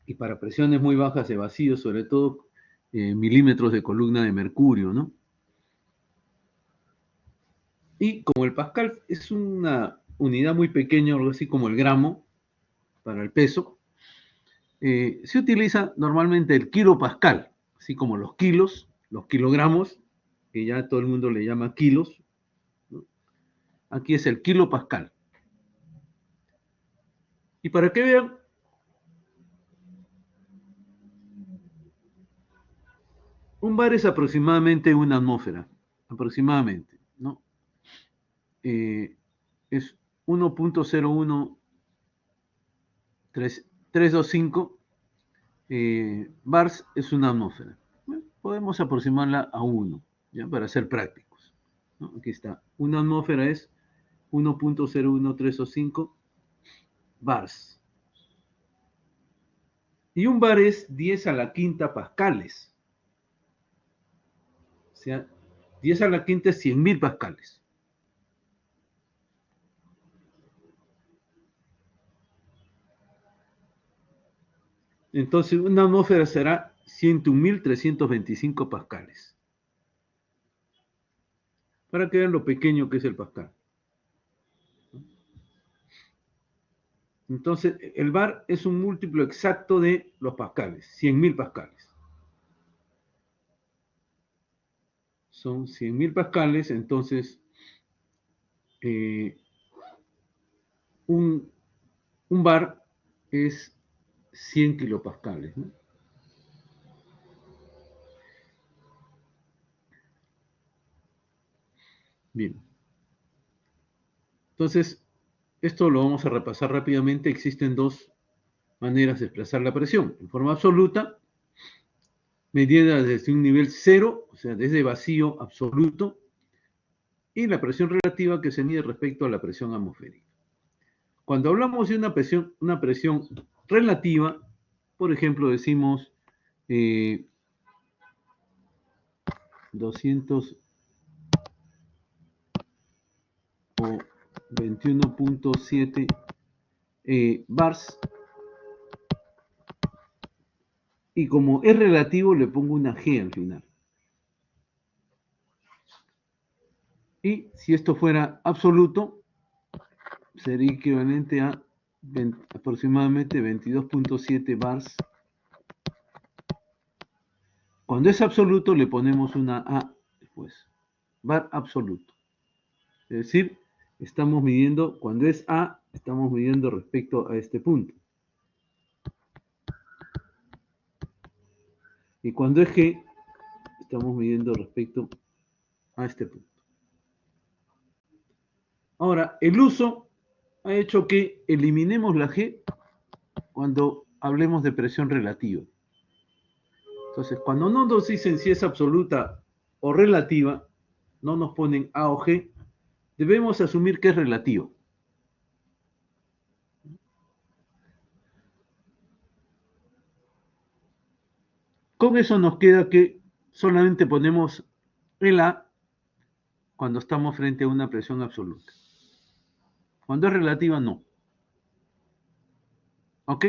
Y para presiones muy bajas de vacío, sobre todo milímetros de columna de mercurio, ¿no? Y como el pascal es una unidad muy pequeña, algo así como el gramo, para el peso, se utiliza normalmente el kilopascal, así como los kilos, los kilogramos, que ya todo el mundo le llama kilos, ¿no? Aquí es el kilopascal. Y para que vean, un bar es aproximadamente una atmósfera, aproximadamente, ¿no? Es 1.01325 bars es una atmósfera. Bueno, podemos aproximarla a 1, ¿ya? Para ser prácticos. ¿no? Aquí está. Una atmósfera es 1.01325 bars. Y un bar es 10 a la quinta pascales. O sea, 10 a la quinta es 100.000 pascales. Entonces, una atmósfera será 101.325 pascales. Para que vean lo pequeño que es el pascal. Entonces, el bar es un múltiplo exacto de los pascales, 100.000 pascales. Son 100.000 pascales, entonces un bar es 100 kilopascales, ¿no? Bien. Entonces, esto lo vamos a repasar rápidamente. Existen dos maneras de expresar la presión. En forma absoluta, medida desde un nivel cero, o sea, desde vacío absoluto, y la presión relativa que se mide respecto a la presión atmosférica. Cuando hablamos de una presión relativa, por ejemplo, decimos 200 o 21.7 bars, y como es relativo le pongo una G al final. Y si esto fuera absoluto, sería equivalente a aproximadamente 22.7 bars. Cuando es absoluto le ponemos una A después, bar absoluto. Es decir, estamos midiendo, cuando es A, estamos midiendo respecto a este punto. Y cuando es G, estamos midiendo respecto a este punto. Ahora, el uso ha hecho que eliminemos la G cuando hablemos de presión relativa. Entonces, cuando no nos dicen si es absoluta o relativa, no nos ponen A o G, debemos asumir que es relativo. Con eso nos queda que solamente ponemos el A cuando estamos frente a una presión absoluta. Cuando es relativa, no. ¿Ok?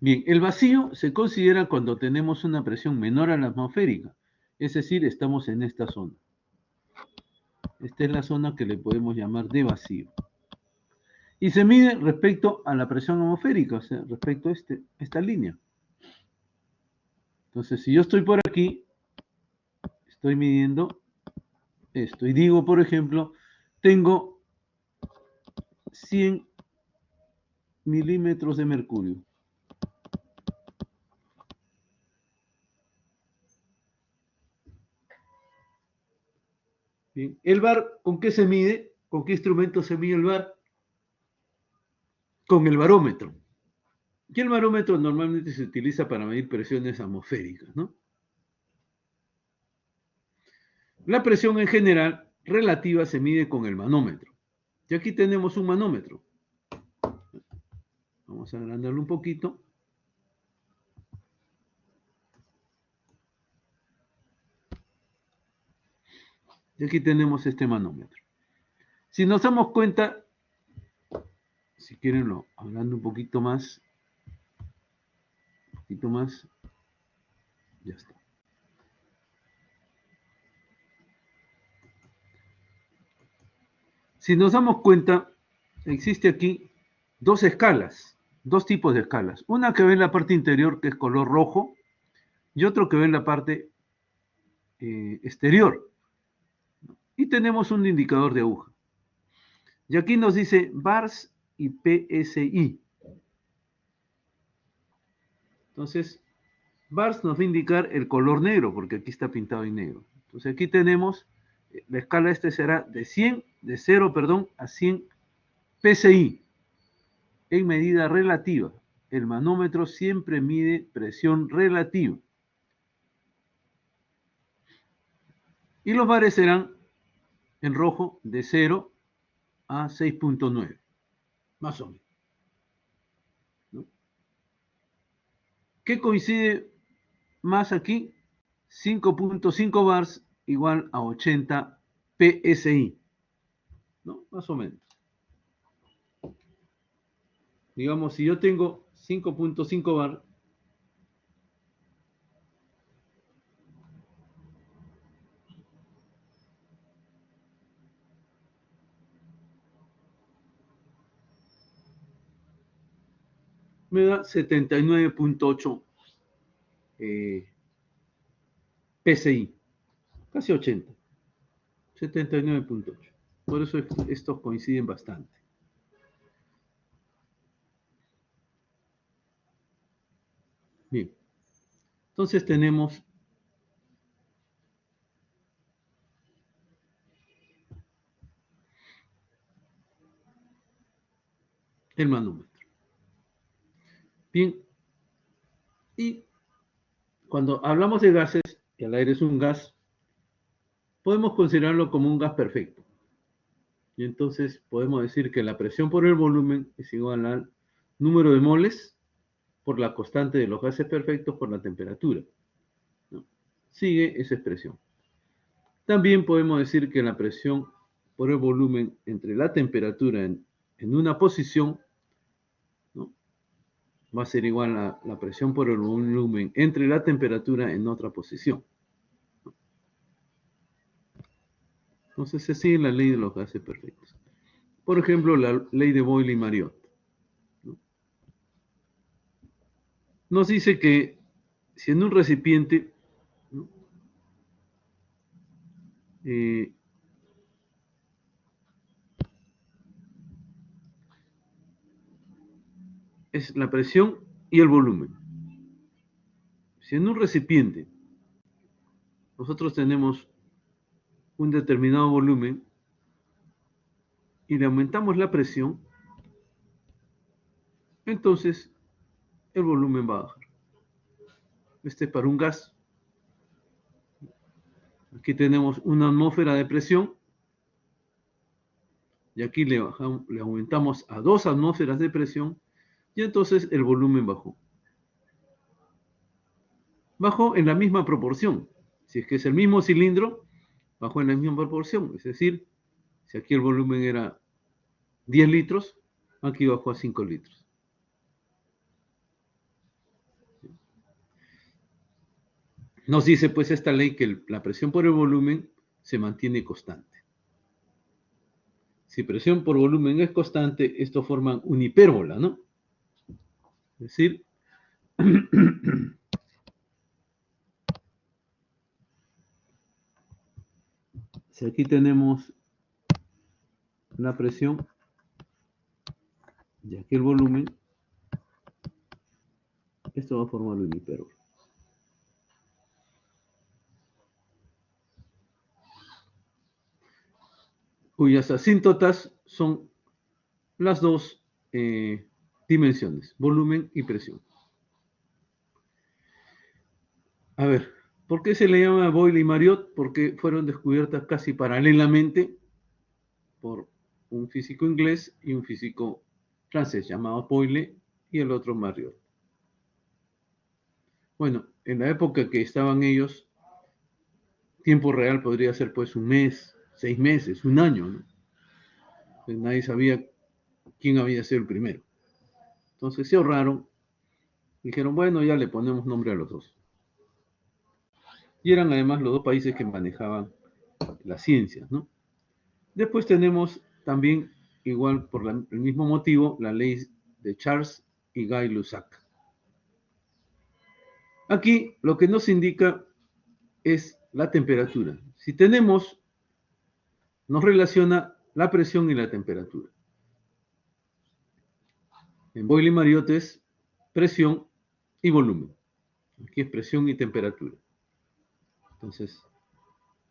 Bien, el vacío se considera cuando tenemos una presión menor a la atmosférica, es decir, estamos en esta zona. Esta es la zona que le podemos llamar de vacío. Y se mide respecto a la presión atmosférica, o sea, respecto a esta línea. Entonces, si yo estoy por aquí, estoy midiendo esto. Y digo, por ejemplo, tengo 100 milímetros de mercurio. Bien. ¿El bar con qué se mide? ¿Con qué instrumento se mide el bar? Con el barómetro. Y el barómetro normalmente se utiliza para medir presiones atmosféricas, ¿no? La presión en general relativa se mide con el manómetro. Y aquí tenemos un manómetro. Vamos a agrandarlo un poquito. Y aquí tenemos este manómetro. Si nos damos cuenta, si quieren lo agrando un poquito más, ya está. Si nos damos cuenta, existe aquí dos escalas, dos tipos de escalas. Una que ve en la parte interior, que es color rojo, y otro que ve en la parte exterior. Y tenemos un indicador de aguja. Y aquí nos dice bars y PSI. Entonces, bars nos va a indicar el color negro, porque aquí está pintado en negro. Entonces aquí tenemos, la escala será de 0, a 100 PSI, en medida relativa. El manómetro siempre mide presión relativa. Y los bares serán en rojo de 0 a 6.9, más o menos, ¿no? ¿Qué coincide más aquí? 5.5 bars igual a 80 PSI, ¿no? Más o menos. Digamos, si yo tengo 5.5 bar, me da 79.8 PSI, casi 80, 79.8. Por eso estos coinciden bastante. Bien, entonces tenemos el manómetro. Bien, y cuando hablamos de gases, que el aire es un gas, podemos considerarlo como un gas perfecto. Y entonces podemos decir que la presión por el volumen es igual al número de moles por la constante de los gases perfectos por la temperatura, ¿no? Sigue esa expresión. También podemos decir que la presión por el volumen entre la temperatura en una posición, ¿no?, va a ser igual a la presión por el volumen entre la temperatura en otra posición. Entonces se sigue la ley de los gases perfectos. Por ejemplo, la ley de Boyle-Mariotte, ¿no? Nos dice que si en un recipiente, ¿no?, es la presión y el volumen. Si en un recipiente nosotros tenemos un determinado volumen y le aumentamos la presión, entonces el volumen va a bajar. Este es para un gas. Aquí tenemos una atmósfera de presión y aquí le aumentamos a 2 atmósferas de presión y entonces el volumen bajó. Bajó en la misma proporción. Si es que es el mismo cilindro, bajó en la misma proporción. Es decir, si aquí el volumen era 10 litros, aquí bajó a 5 litros. Nos dice pues esta ley que la presión por el volumen se mantiene constante. Si presión por volumen es constante, esto forma una hipérbola, ¿no? Es decir, si aquí tenemos la presión y aquí el volumen, esto va a formar una hipérbola. Cuyas asíntotas son las dos dimensiones, volumen y presión. A ver, ¿por qué se le llama Boyle-Mariotte? Porque fueron descubiertas casi paralelamente por un físico inglés y un físico francés llamado Boyle y el otro Mariotte. Bueno, en la época que estaban ellos, tiempo real podría ser pues un mes, 6 meses, un año, ¿no? Pues nadie sabía quién había sido el primero. Entonces se ahorraron, dijeron, bueno, ya le ponemos nombre a los dos. Y eran además los dos países que manejaban las ciencias, ¿no? Después tenemos también, igual por el mismo motivo, la ley de Charles y Guy Lussac. Aquí lo que nos indica es la temperatura. Si tenemos, nos relaciona la presión y la temperatura. En Boyle-Mariotte es presión y volumen. Aquí es presión y temperatura. Entonces,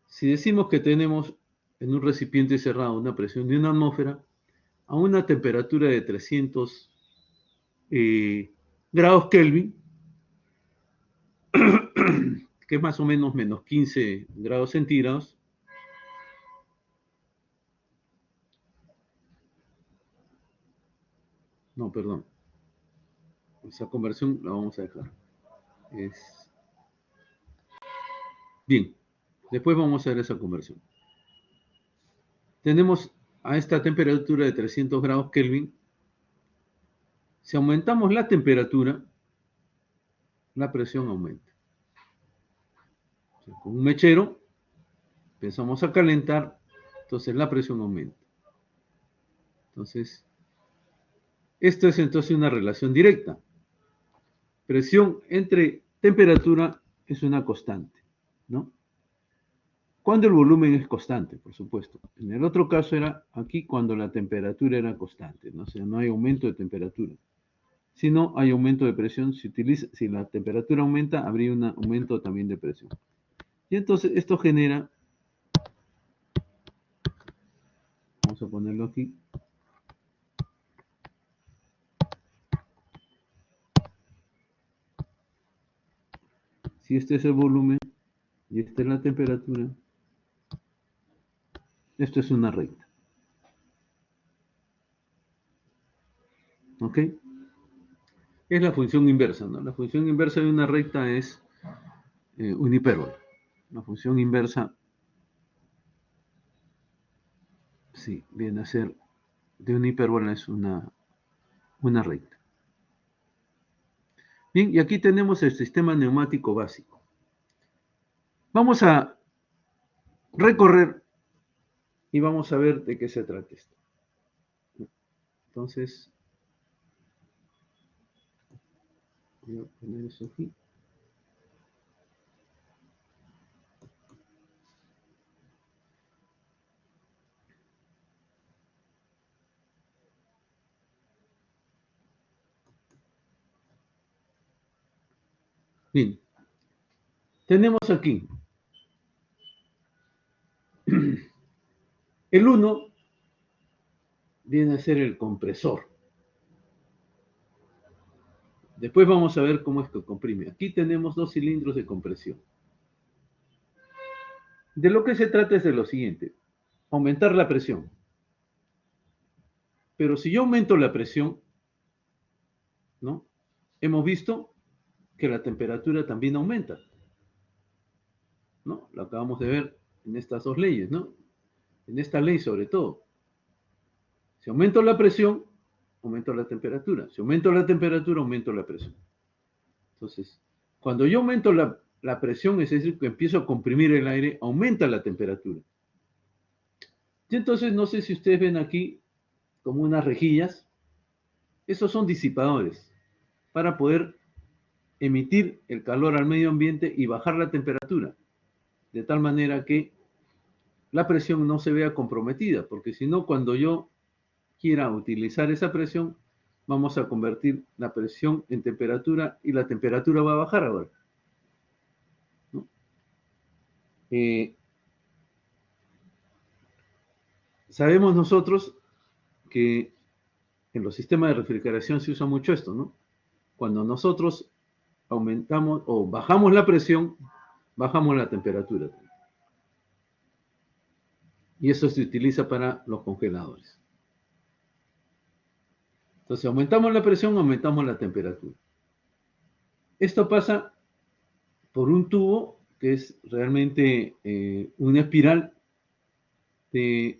si decimos que tenemos en un recipiente cerrado una presión de una atmósfera a una temperatura de 300 grados Kelvin, que es más o menos menos 15 grados centígrados, No, perdón. Esa conversión la vamos a dejar. Bien, después vamos a ver esa conversión. Tenemos a esta temperatura de 300 grados Kelvin. Si aumentamos la temperatura, la presión aumenta. O sea, con un mechero empezamos a calentar, entonces la presión aumenta. Entonces, esto es entonces una relación directa. Presión entre temperatura es una constante, ¿no? Cuando el volumen es constante, por supuesto. En el otro caso era aquí cuando la temperatura era constante, ¿no? O sea, no hay aumento de temperatura. Si no hay aumento de presión, si la temperatura aumenta, habría un aumento también de presión. Y entonces esto genera, vamos a ponerlo aquí, si este es el volumen y esta es la temperatura, esto es una recta. ¿Ok? Es la función inversa, ¿no? La función inversa de una recta es una hipérbola. La función inversa, sí, viene a ser de una hipérbola, es una recta. Bien, y aquí tenemos el sistema neumático básico. Vamos a recorrer y vamos a ver de qué se trata esto. Entonces, voy a poner eso aquí. Bien, tenemos aquí el 1 viene a ser el compresor. Después vamos a ver cómo es que comprime. Aquí tenemos 2 cilindros de compresión. De lo que se trata es de lo siguiente, aumentar la presión. Pero si yo aumento la presión, ¿no? Hemos visto que la temperatura también aumenta, ¿no? Lo acabamos de ver en estas dos leyes, ¿no? En esta ley sobre todo. Si aumento la presión, aumento la temperatura. Si aumento la temperatura, aumento la presión. Entonces, cuando yo aumento la presión, es decir, que empiezo a comprimir el aire, aumenta la temperatura. Y entonces, no sé si ustedes ven aquí como unas rejillas. Esos son disipadores para poder emitir el calor al medio ambiente y bajar la temperatura, de tal manera que la presión no se vea comprometida, porque si no, cuando yo quiera utilizar esa presión, vamos a convertir la presión en temperatura y la temperatura va a bajar ahora, ¿no? Sabemos nosotros que en los sistemas de refrigeración se usa mucho esto, ¿no? Cuando nosotros aumentamos o bajamos la presión, bajamos la temperatura. Y eso se utiliza para los congeladores. Entonces, aumentamos la presión, aumentamos la temperatura. Esto pasa por un tubo que es realmente una espiral de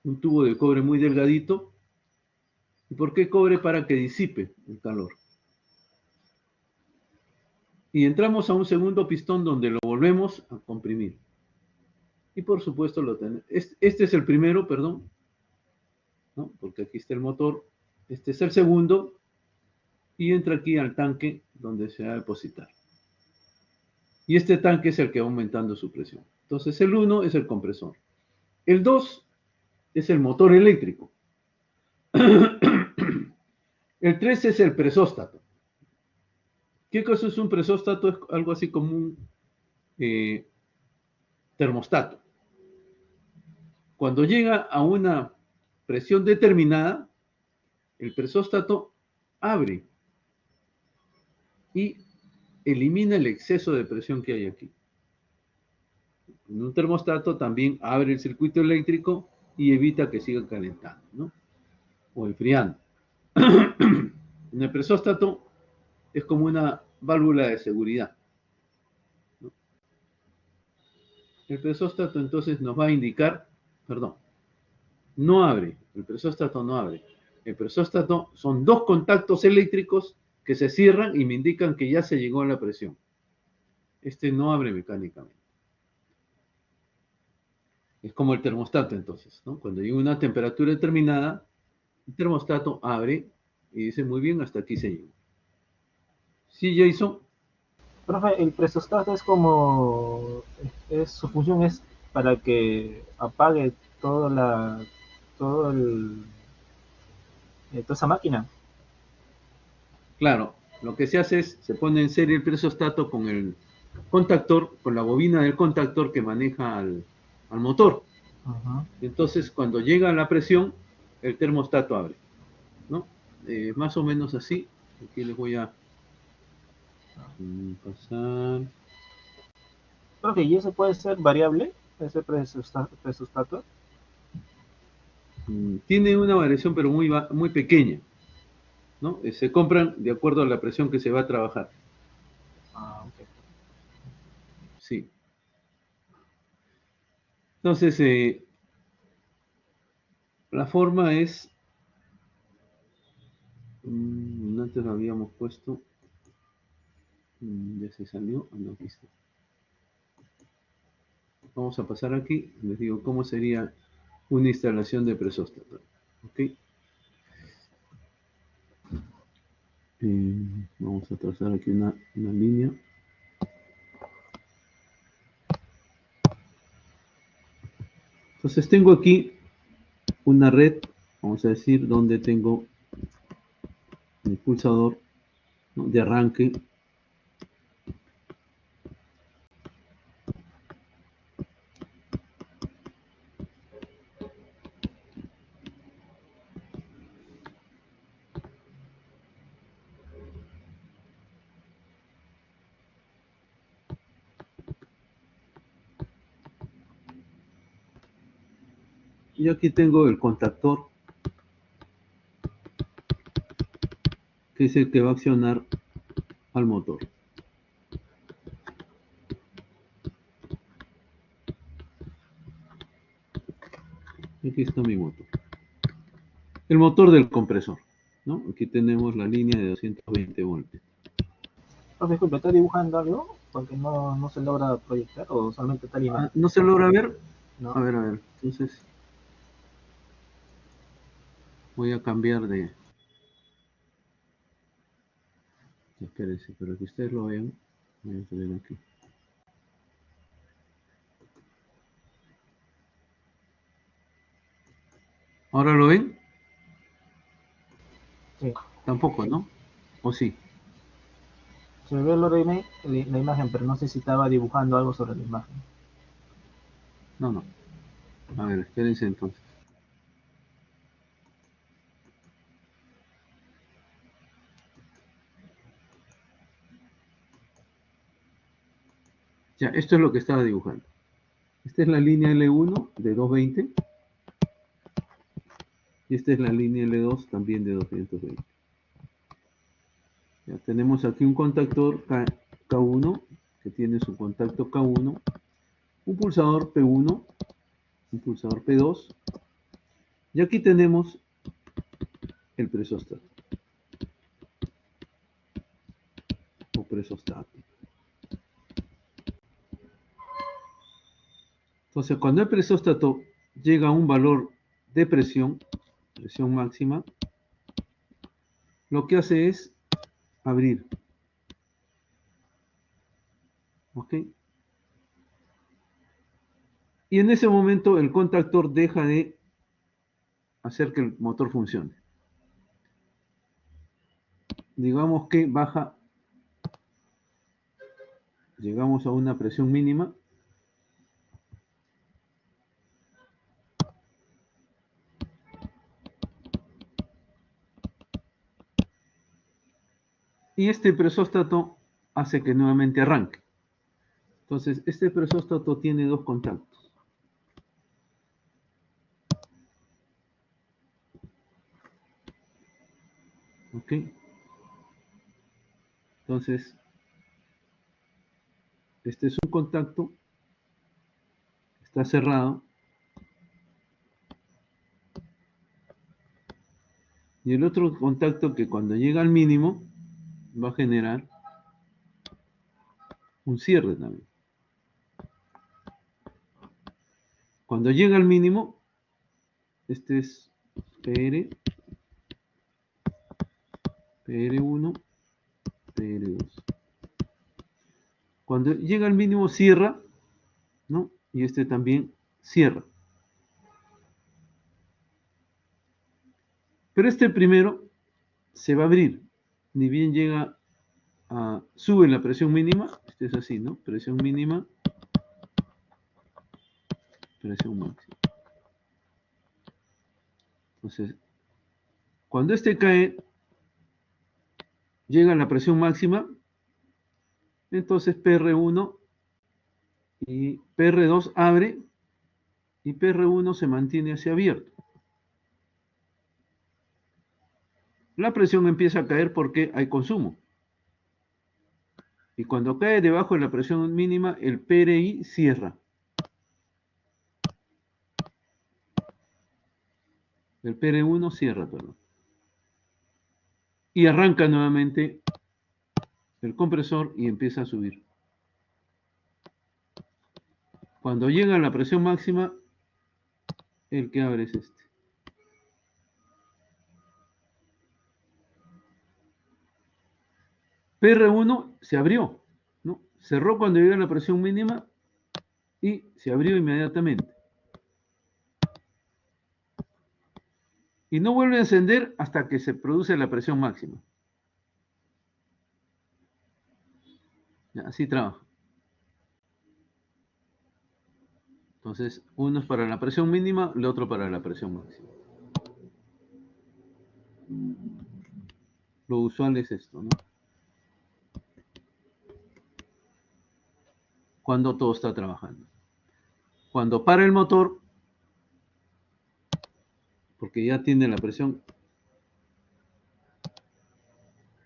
un tubo de cobre muy delgadito. ¿Y por qué cobre? Para que disipe el calor. Y entramos a un segundo pistón donde lo volvemos a comprimir. Y por supuesto lo tenemos. Este es el primero, perdón, ¿no? Porque aquí está el motor. Este es el segundo. Y entra aquí al tanque donde se va a depositar. Y este tanque es el que va aumentando su presión. Entonces el 1 es el compresor. El 2 es el motor eléctrico. El 3 es el presóstato. ¿Qué cosa es un presóstato? Es algo así como un termostato. Cuando llega a una presión determinada, el presóstato abre y elimina el exceso de presión que hay aquí. En un termostato también abre el circuito eléctrico y evita que siga calentando, ¿no? O enfriando. En el presóstato es como una válvula de seguridad, ¿no? El presóstato entonces nos va a indicar, perdón, no abre, el presóstato no abre. El presóstato son dos contactos eléctricos que se cierran y me indican que ya se llegó a la presión. Este no abre mecánicamente. Es como el termostato entonces, ¿no? Cuando llega a una temperatura determinada, el termostato abre y dice, muy bien, hasta aquí se llegó. Sí, Jason. Profe, el presostato es como, su función es para que apague todo toda esa máquina. Claro, lo que se hace es, se pone en serie el presóstato con el contactor, con la bobina del contactor que maneja al motor. Ajá. Entonces, cuando llega a la presión, el termostato abre, ¿no? Más o menos así. Aquí les voy a pasar. Profe, ¿y ese puede ser variable, ese presostato? Tiene una variación, pero muy pequeña, ¿no? Se compran de acuerdo a la presión que se va a trabajar. Ah, ok. Sí. Entonces, la forma es, antes lo habíamos puesto, ya se salió, no, aquí está. Vamos a pasar aquí, les digo cómo sería una instalación de presóstato. ¿Ok? Vamos a trazar aquí una línea. Entonces tengo aquí una red, vamos a decir, donde tengo el pulsador, ¿no?, de arranque. Y aquí tengo el contactor, que es el que va a accionar al motor. Aquí está mi motor. El motor del compresor, ¿no? Aquí tenemos la línea de 220 voltios. Profe, disculpe, ¿está dibujando algo? Porque no se logra proyectar o solamente está la imagen. ¿No se logra ver? No. A ver. Entonces voy a cambiar de... Espérense, para que ustedes lo vean. Voy a poner aquí. ¿Ahora lo ven? Sí. Tampoco, ¿no? ¿O sí? Se ve la imagen, pero no sé si estaba dibujando algo sobre la imagen. No. A ver, espérense entonces. Ya, esto es lo que estaba dibujando. Esta es la línea L1 de 220. Y esta es la línea L2 también de 220. Ya tenemos aquí un contactor K1 que tiene su contacto K1, un pulsador P1, un pulsador P2, y aquí tenemos el presóstato o presostato. Entonces, cuando el presóstato llega a un valor de presión máxima, lo que hace es abrir. ¿Ok? Y en ese momento el contactor deja de hacer que el motor funcione. Digamos que baja, llegamos a una presión mínima. Y este presóstato hace que nuevamente arranque. Entonces, este presóstato tiene dos contactos. ¿Ok? Entonces, este es un contacto, está cerrado, y el otro contacto que cuando llega al mínimo va a generar un cierre también. Cuando llega al mínimo, este es PR, PR1, PR2. Cuando llega al mínimo cierra, ¿no? Y este también cierra. Pero este primero se va a abrir. Ni bien llega a... sube la presión mínima. Este es así, ¿no? Presión mínima. Presión máxima. Entonces, cuando este cae, llega a la presión máxima. Entonces PR1 y PR2 abre y PR1 se mantiene hacia abierto. La presión empieza a caer porque hay consumo. Y cuando cae debajo de la presión mínima, el PRI cierra. El PR1 cierra, perdón. Y arranca nuevamente el compresor y empieza a subir. Cuando llega a la presión máxima, el que abre es este. PR1 se abrió, ¿no? Cerró cuando llega a la presión mínima y se abrió inmediatamente. Y no vuelve a encender hasta que se produce la presión máxima. Ya, así trabaja. Entonces, uno es para la presión mínima, el otro para la presión máxima. Lo usual es esto, ¿no? Cuando todo está trabajando. Cuando para el motor, porque ya tiene la presión,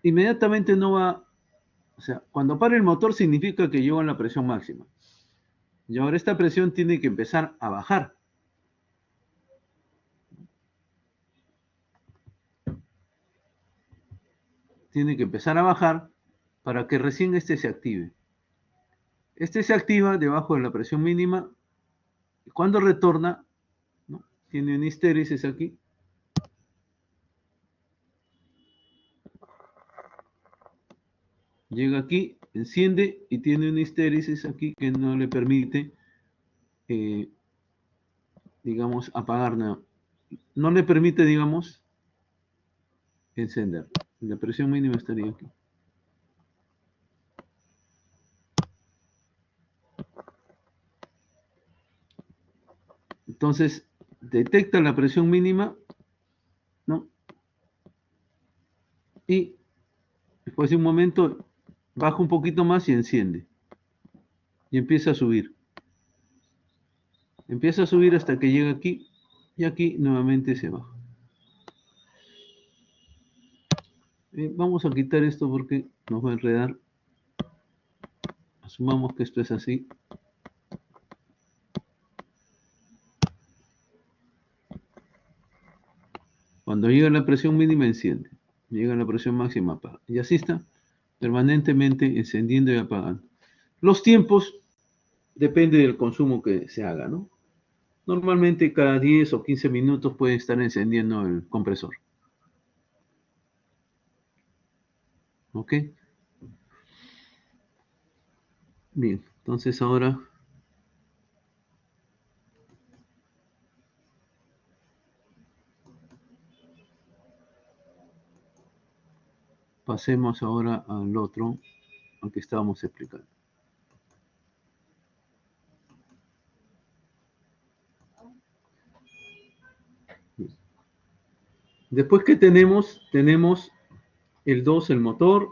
inmediatamente no va, o sea, cuando para el motor significa que llegó a la presión máxima. Y ahora esta presión tiene que empezar a bajar. Tiene que empezar a bajar para que recién este se active. Este se activa debajo de la presión mínima y cuando retorna, ¿no? Tiene una histéresis aquí. Llega aquí, enciende y tiene una histéresis aquí que no le permite, digamos, apagar. No le permite, digamos, encender. La presión mínima estaría aquí. Entonces, detecta la presión mínima, ¿no? Y después de un momento baja un poquito más y enciende. Y empieza a subir. Empieza a subir hasta que llega aquí y aquí nuevamente se baja. Vamos a quitar esto porque nos va a enredar. Asumamos que esto es así. Cuando llega la presión mínima, enciende. Llega a la presión máxima, apaga. Y así está, permanentemente encendiendo y apagando. Los tiempos depende del consumo que se haga, ¿no? Normalmente cada 10 o 15 minutos puede estar encendiendo el compresor. ¿Ok? Bien, entonces ahora pasemos ahora al otro, al que estábamos explicando. Bien. Después que tenemos el 2, el motor,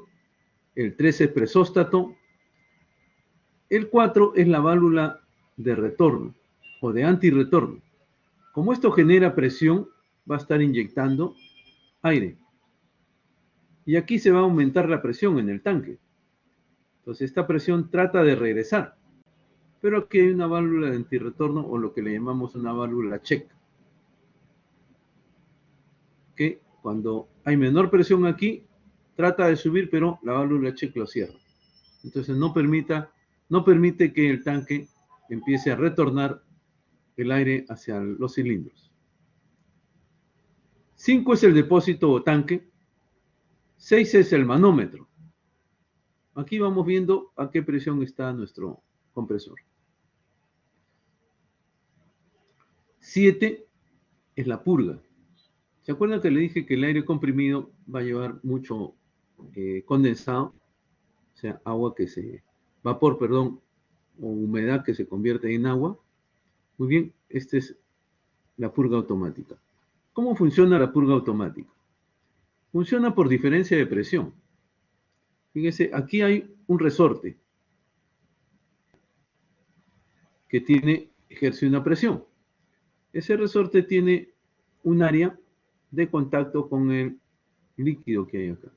el 3 es presóstato, el 4 es la válvula de retorno o de antirretorno. Como esto genera presión, va a estar inyectando aire. Y aquí se va a aumentar la presión en el tanque. Entonces esta presión trata de regresar. Pero aquí hay una válvula de antirretorno o lo que le llamamos una válvula check. Que cuando hay menor presión aquí, trata de subir, pero la válvula check lo cierra. Entonces no permite que el tanque empiece a retornar el aire hacia los cilindros. 5 es el depósito o tanque, 6 es el manómetro. Aquí vamos viendo a qué presión está nuestro compresor. 7 es la purga. ¿Se acuerdan que le dije que el aire comprimido va a llevar mucho condensado? O sea, vapor, perdón, o humedad que se convierte en agua. Muy bien, esta es la purga automática. ¿Cómo funciona la purga automática? Funciona por diferencia de presión. Fíjense, aquí hay un resorte que ejerce una presión. Ese resorte tiene un área de contacto con el líquido que hay acá.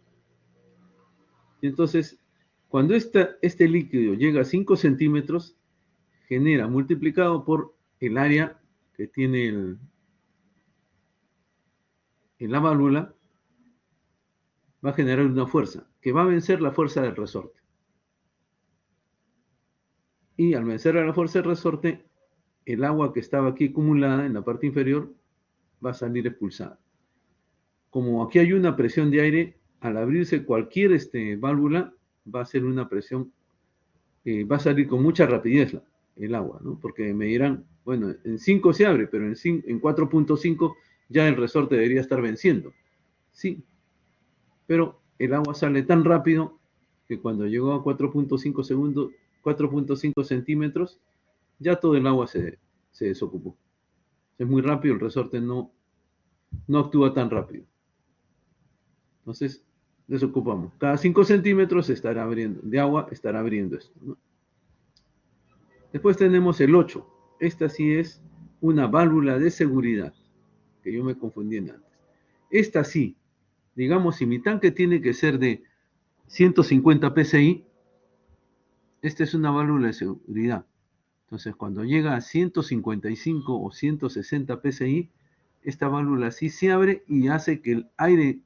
Y entonces, cuando este líquido llega a 5 centímetros, genera multiplicado por el área que tiene en la válvula, va a generar una fuerza que va a vencer la fuerza del resorte. Y al vencer a la fuerza del resorte, el agua que estaba aquí acumulada en la parte inferior va a salir expulsada. Como aquí hay una presión de aire, al abrirse cualquier válvula, va a ser una presión, va a salir con mucha rapidez el agua, ¿no? Porque me dirán, bueno, en 5 se abre, pero en 4.5 ya el resorte debería estar venciendo. Sí, pero el agua sale tan rápido que cuando llegó a 4.5 centímetros, ya todo el agua se desocupó. Es muy rápido, el resorte no actúa tan rápido. Entonces, desocupamos. Cada 5 centímetros estará abriendo, de agua estará abriendo esto, ¿no? Después tenemos el 8. Esta sí es una válvula de seguridad, que yo me confundí en antes. Esta sí, digamos, si mi tanque tiene que ser de 150 psi, esta es una válvula de seguridad. Entonces, cuando llega a 155 o 160 psi, esta válvula sí se abre y hace que el aire,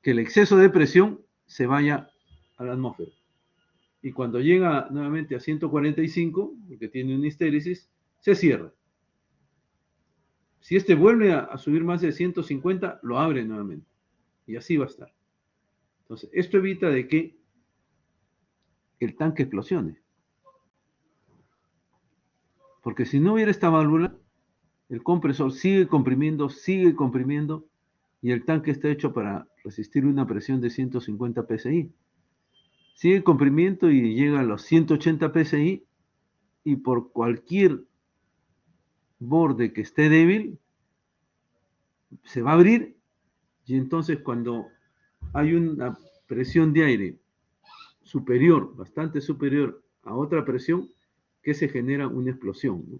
que el exceso de presión se vaya a la atmósfera. Y cuando llega nuevamente a 145, porque tiene una histéresis, se cierra. Si este vuelve a subir más de 150, lo abre nuevamente. Y así va a estar. Entonces, esto evita de que el tanque explosione. Porque si no hubiera esta válvula, el compresor sigue comprimiendo, y el tanque está hecho para resistir una presión de 150 psi. Sigue comprimiendo y llega a los 180 psi, y por cualquier borde que esté débil, se va a abrir, y entonces cuando hay una presión de aire superior, bastante superior a otra presión, que se genera una explosión, ¿no?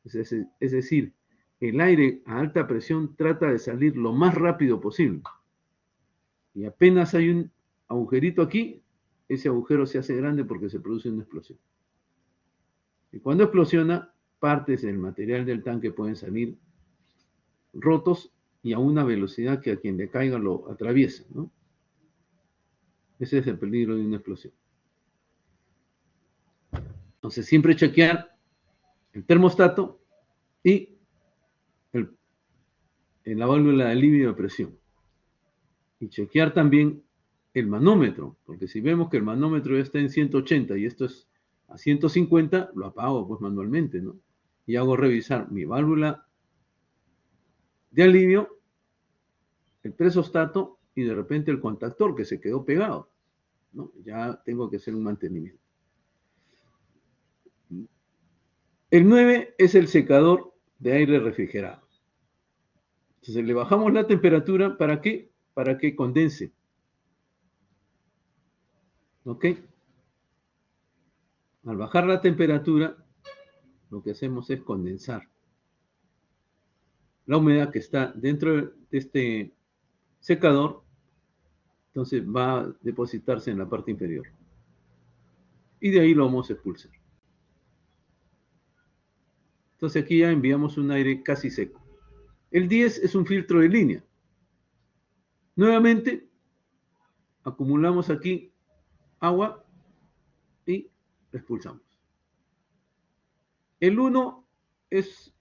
Es decir, el aire a alta presión trata de salir lo más rápido posible. Y apenas hay un agujerito aquí, ese agujero se hace grande porque se produce una explosión. Y cuando explosiona, partes del material del tanque pueden salir rotos y a una velocidad que a quien le caiga lo atraviesa, ¿no? Ese es el peligro de una explosión. Entonces, siempre chequear el termostato y en la válvula de alivio de presión. Y chequear también el manómetro, porque si vemos que el manómetro ya está en 180 y esto es a 150, lo apago pues manualmente, ¿no? Y hago revisar mi válvula de alivio, el presostato y de repente el contactor que se quedó pegado, ¿no? Ya tengo que hacer un mantenimiento. El 9 es el secador de aire refrigerado. Entonces le bajamos la temperatura, ¿para qué? Para que condense. ¿Ok? Al bajar la temperatura, lo que hacemos es condensar la humedad que está dentro de este secador Entonces va a depositarse en la parte inferior. Y de ahí lo vamos a expulsar. Entonces aquí ya enviamos un aire casi seco. El 10 es un filtro de línea. Nuevamente, acumulamos aquí agua y expulsamos. El 1 es,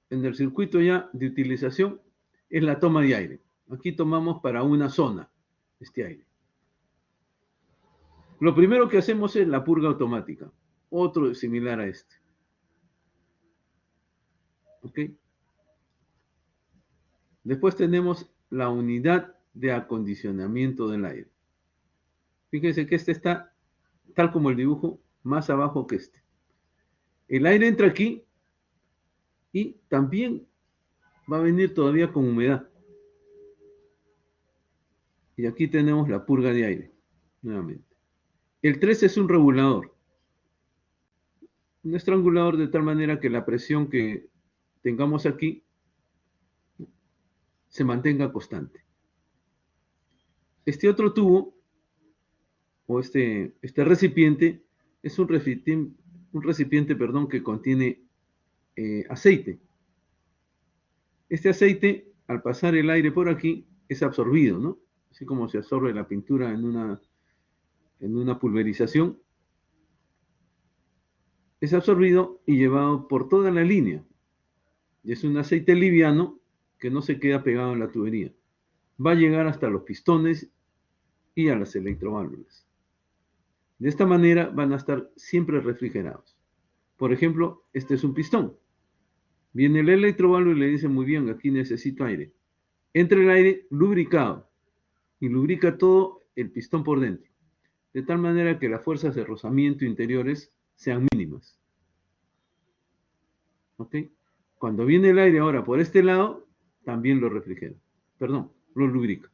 en el circuito ya de utilización, es la toma de aire. Aquí tomamos para una zona este aire. Lo primero que hacemos es la purga automática, otro similar a este. ¿Ok? Después tenemos la unidad de acondicionamiento del aire. Fíjense que este está, tal como el dibujo, más abajo que este. El aire entra aquí y también va a venir todavía con humedad. Y aquí tenemos la purga de aire, nuevamente. El 3 es un regulador. Un estrangulador de tal manera que la presión que tengamos aquí se mantenga constante. Este otro tubo, o este recipiente, es un recipiente, que contiene aceite. Este aceite, al pasar el aire por aquí, es absorbido, ¿no? Así como se absorbe la pintura en una pulverización, es absorbido y llevado por toda la línea. Y es un aceite liviano que no se queda pegado en la tubería. Va a llegar hasta los pistones y a las electroválvulas. De esta manera van a estar siempre refrigerados. Por ejemplo, este es un pistón. Viene el electroválvulo y le dice, muy bien, aquí necesito aire. Entra el aire lubricado y lubrica todo el pistón por dentro, de tal manera que las fuerzas de rozamiento interiores sean mínimas. ¿Ok? Cuando viene el aire ahora por este lado, también lo refrigera. Perdón, lo lubrica.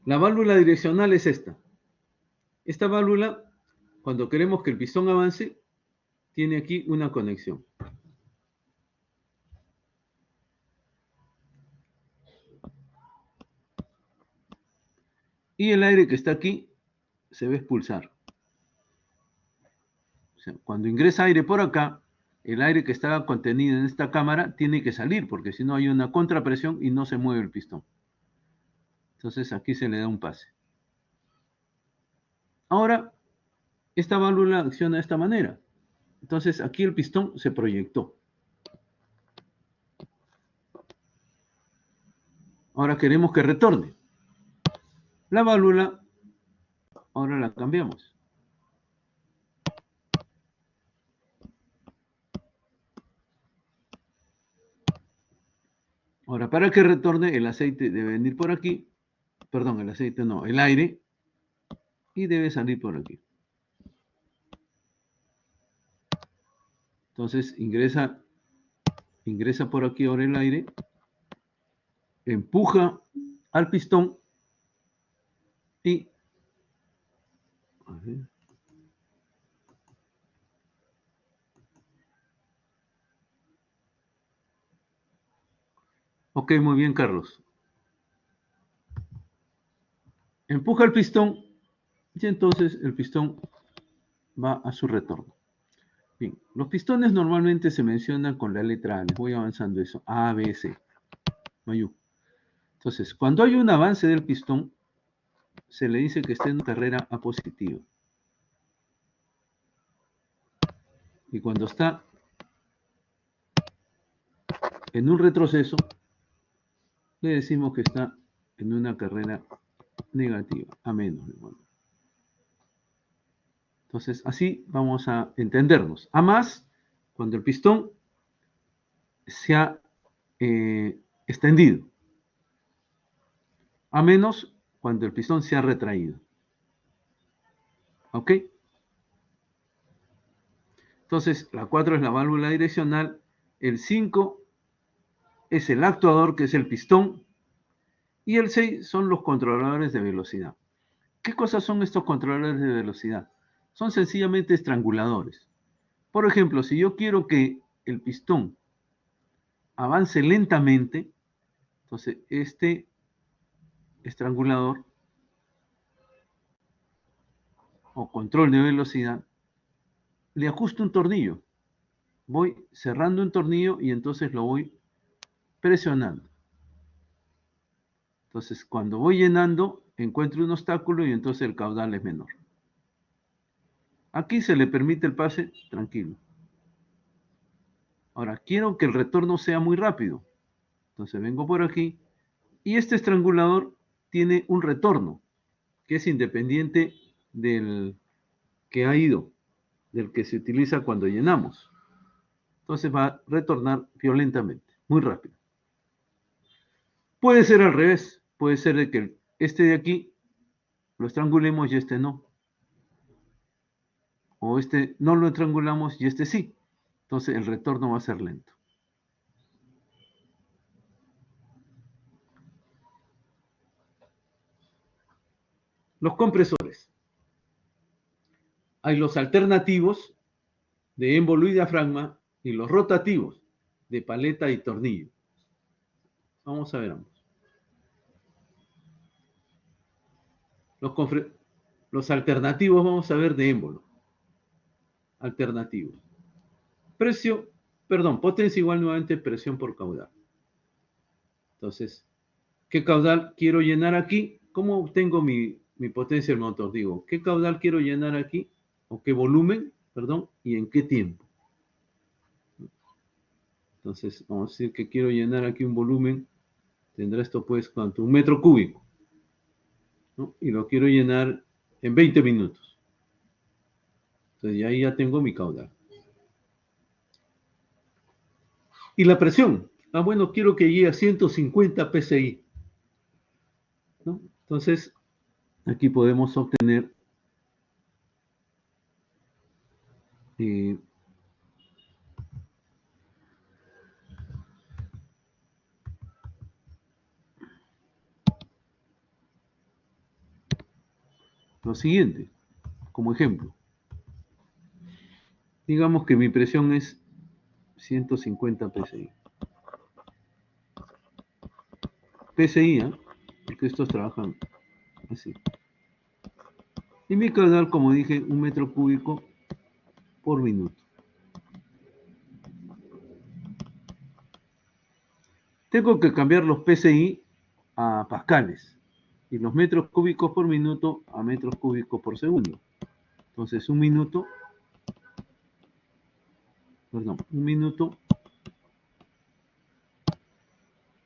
La válvula direccional es esta. Esta válvula, cuando queremos que el pistón avance, tiene aquí una conexión. Y el aire que está aquí se va a expulsar. O sea, cuando ingresa aire por acá, el aire que está contenido en esta cámara tiene que salir, porque si no hay una contrapresión y no se mueve el pistón. Entonces aquí se le da un pase. Ahora, esta válvula acciona de esta manera. Entonces aquí el pistón se proyectó. Ahora queremos que retorne. La válvula, ahora la cambiamos. Ahora, para que retorne, el aceite debe venir por aquí. Perdón, el aceite no, el aire. Y debe salir por aquí. Entonces ingresa por aquí ahora el aire. Empuja al pistón. Y... a ver. Ok, muy bien, Carlos. Empuja el pistón y entonces el pistón va a su retorno. Bien, los pistones normalmente se mencionan con la letra A. Les voy avanzando eso. A, B, C. Mayú. Entonces, cuando hay un avance del pistón, se le dice que está en carrera A positiva. Y cuando está en un retroceso, le decimos que está en una carrera negativa, a menos. Entonces, así vamos a entendernos. A más, cuando el pistón se ha extendido. A menos, cuando el pistón se ha retraído. ¿Ok? Entonces, la 4 es la válvula direccional. El 5 es el actuador, que es el pistón. Y el 6 son los controladores de velocidad. ¿Qué cosas son estos controladores de velocidad? Son sencillamente estranguladores. Por ejemplo, si yo quiero que el pistón avance lentamente, Entonces, este estrangulador o control de velocidad, le ajusto un tornillo. Voy cerrando un tornillo y entonces lo voy presionando. Entonces, cuando voy llenando, encuentro un obstáculo y entonces el caudal es menor. Aquí se le permite el pase tranquilo. Ahora, quiero que el retorno sea muy rápido. Entonces vengo por aquí y este estrangulador tiene un retorno que es independiente del que ha ido, del que se utiliza cuando llenamos. Entonces va a retornar violentamente, muy rápido. Puede ser al revés, puede ser de que este de aquí lo estrangulemos y este no. O este no lo estrangulamos y este sí. Entonces el retorno va a ser lento. Los compresores. Hay los alternativos de émbolo y diafragma y los rotativos de paleta y tornillo. Vamos a ver ambos. Los alternativos vamos a ver de émbolo. Alternativos. Potencia igual nuevamente presión por caudal. Entonces, ¿qué caudal quiero llenar aquí? ¿Cómo obtengo mi potencia del motor? Digo, ¿qué caudal quiero llenar aquí? ¿O qué volumen? Perdón, ¿y en qué tiempo? Entonces, vamos a decir que quiero llenar aquí un volumen. Tendrá esto pues, ¿cuánto? 1 metro cúbico. ¿No? Y lo quiero llenar en 20 minutos. Entonces, ahí ya tengo mi caudal. Y la presión. Bueno, quiero que llegue a 150 psi. ¿No? Entonces, aquí podemos obtener lo siguiente, como ejemplo. Digamos que mi presión es 150 psi. PSI, ¿eh? Porque estos trabajan así. Y mi caudal, como dije, 1 metro cúbico por minuto. Tengo que cambiar los PSI a pascales y los metros cúbicos por minuto a metros cúbicos por segundo. Entonces, un minuto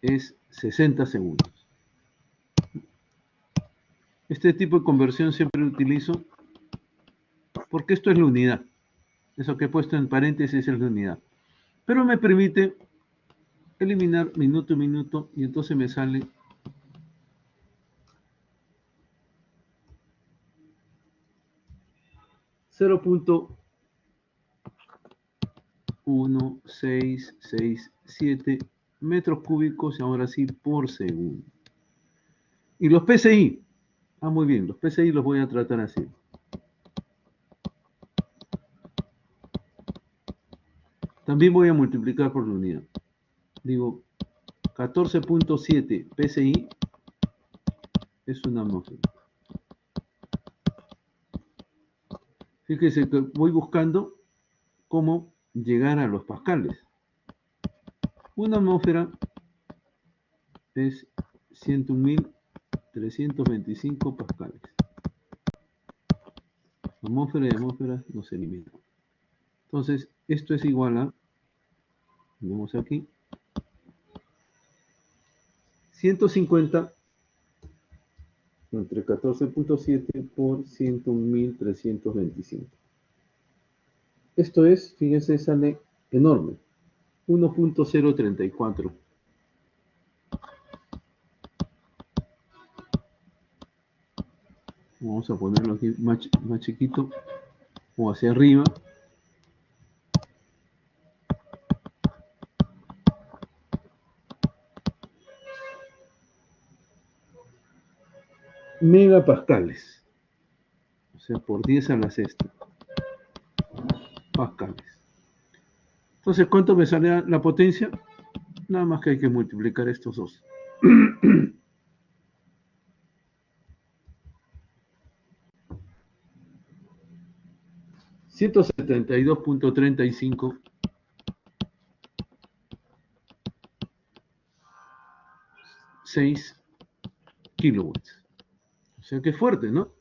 es 60 segundos. Este tipo de conversión siempre lo utilizo porque esto es la unidad. Eso que he puesto en paréntesis es la unidad. Pero me permite eliminar minuto a minuto y entonces me sale 0.1667 metros cúbicos, ahora sí, por segundo. Y los PSI, muy bien, los PSI los voy a tratar así. También voy a multiplicar por la unidad. Digo, 14.7 PSI es una atmósfera. Fíjese que voy buscando cómo llegar a los pascales. Una atmósfera es 101.325 pascales. Atmósfera y atmósfera nos eliminan. Entonces, esto es igual a, vemos aquí, 150 entre 14.7 por 101.325. Esto es, fíjense, sale enorme, 1.034. Vamos a ponerlo aquí más chiquito o hacia arriba. Megapascales, o sea, por 10 a la sexta pascales. Entonces, ¿cuánto me sale la potencia? Nada más que hay que multiplicar estos dos. 172.35 6 kilowatts. O sea que es fuerte, ¿no?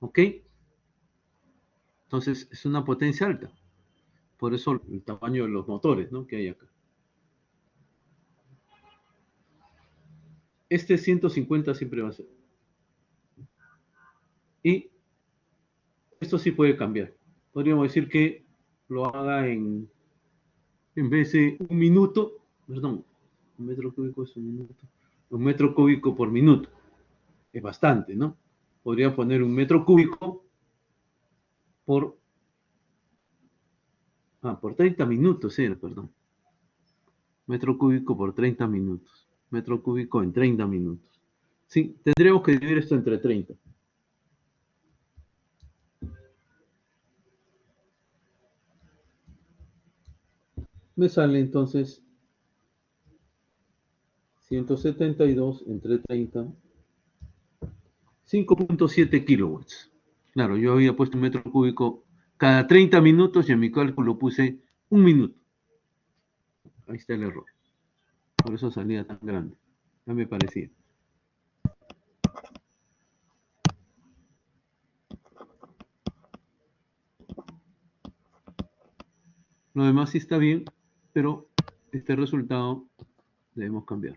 ¿Ok? Entonces es una potencia alta. Por eso el tamaño de los motores, ¿no? Que hay acá. Este 150 siempre va a ser. Y esto sí puede cambiar. Podríamos decir que lo haga en vez de un minuto, perdón, un metro cúbico es un minuto, un metro cúbico por minuto. Es bastante, ¿no? Podría poner un metro cúbico por 30 minutos, perdón. Metro cúbico por 30 minutos. Metro cúbico en 30 minutos. Sí, tendríamos que dividir esto entre 30. Me sale entonces 172 entre 30, 5.7 kilowatts. Claro, yo había puesto un metro cúbico cada 30 minutos y en mi cálculo puse un minuto. Ahí está el error. Por eso salía tan grande. Ya me parecía. Lo demás sí está bien, pero este resultado debemos cambiar.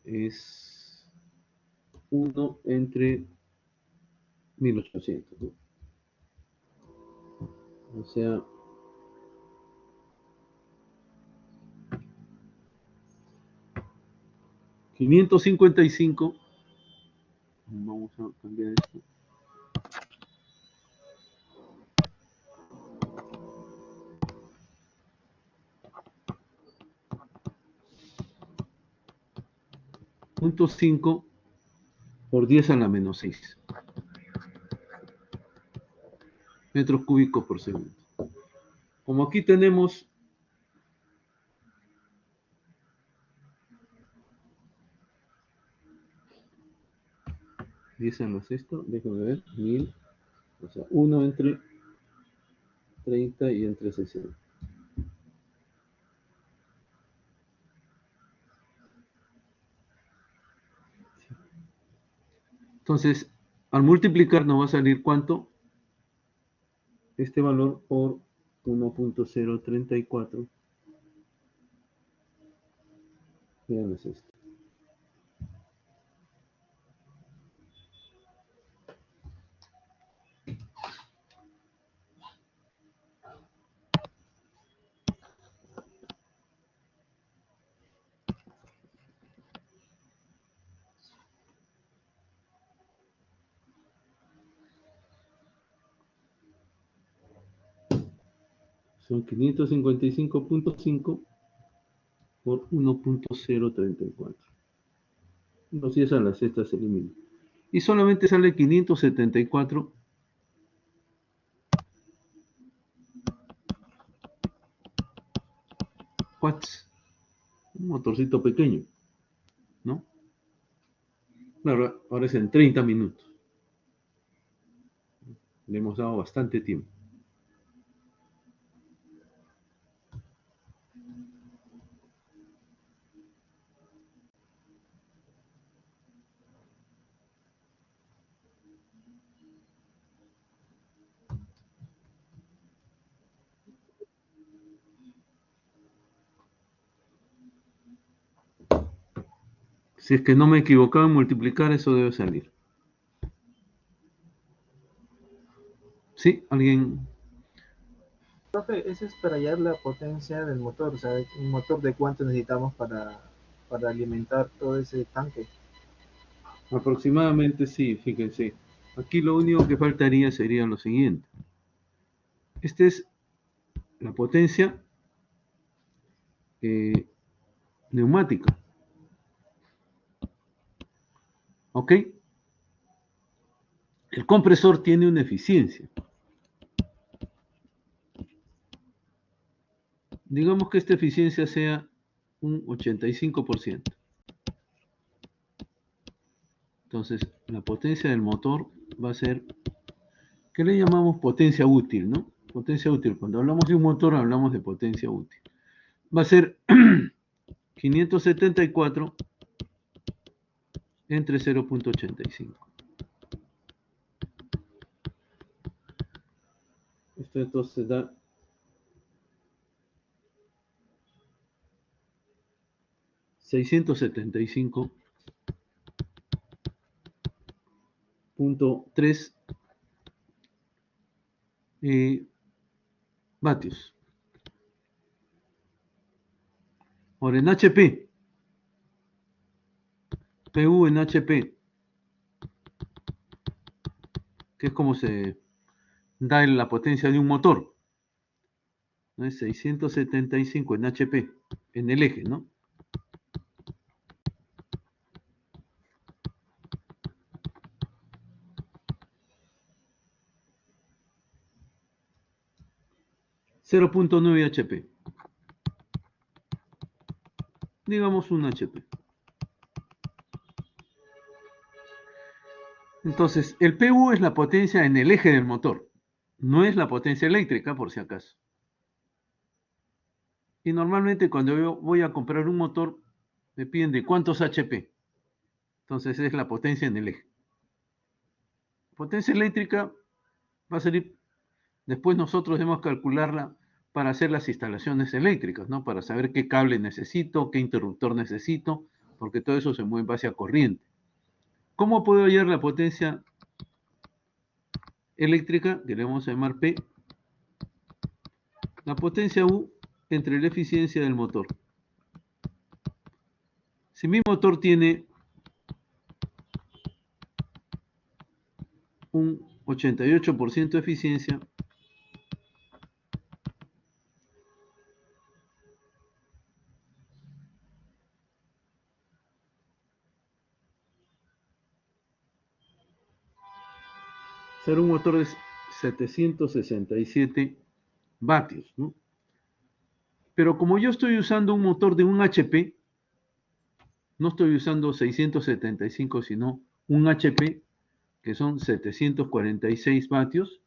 Es 1 entre 1800, ¿no? O sea, $555. Vamos a cambiar esto. .5 por 10 a la menos 6 metros cúbicos por segundo. Como aquí tenemos ¿10 a la sexta? Déjame ver, 1000, o sea, 1 entre 30 y entre 60. Entonces, al multiplicar nos va a salir ¿cuánto? Este valor por 1.034. Vean es esto. Son 555.5 por 1.034. Los 10 a la sexta se eliminan. Y solamente sale 574 watts. Un motorcito pequeño, ¿no? Claro, ahora es en 30 minutos. Le hemos dado bastante tiempo. Si es que no me he equivocado en multiplicar, eso debe salir. ¿Sí? ¿Alguien? Profe, ese es para hallar la potencia del motor, o sea, un motor de cuánto necesitamos para alimentar todo ese tanque. Aproximadamente sí, fíjense. Aquí lo único que faltaría sería lo siguiente. Esta es la potencia neumática. ¿Ok? El compresor tiene una eficiencia. Digamos que esta eficiencia sea un 85%. Entonces, la potencia del motor va a ser, ¿qué le llamamos potencia útil, no? Potencia útil. Cuando hablamos de un motor, hablamos de potencia útil. Va a ser 574 entre 0.85. Esto entonces da 675.3 vatios. Ahora en HP, PU en HP, que es como se da la potencia de un motor, ¿no? Es 675 en HP, en el eje, ¿no? .9 HP. Digamos un HP. Entonces, el PU es la potencia en el eje del motor. No es la potencia eléctrica, por si acaso. Y normalmente cuando yo voy a comprar un motor, me piden de cuántos HP. Entonces es la potencia en el eje. Potencia eléctrica va a salir, después nosotros debemos calcularla para hacer las instalaciones eléctricas, ¿no? Para saber qué cable necesito, qué interruptor necesito, porque todo eso se mueve en base a corriente. ¿Cómo puedo hallar la potencia eléctrica? Que le vamos a llamar P. La potencia U entre la eficiencia del motor. Si mi motor tiene un 88% de eficiencia, será un motor de 767 vatios, ¿no? Pero como yo estoy usando un motor de un HP, no estoy usando 675, sino un HP, que son 746 vatios,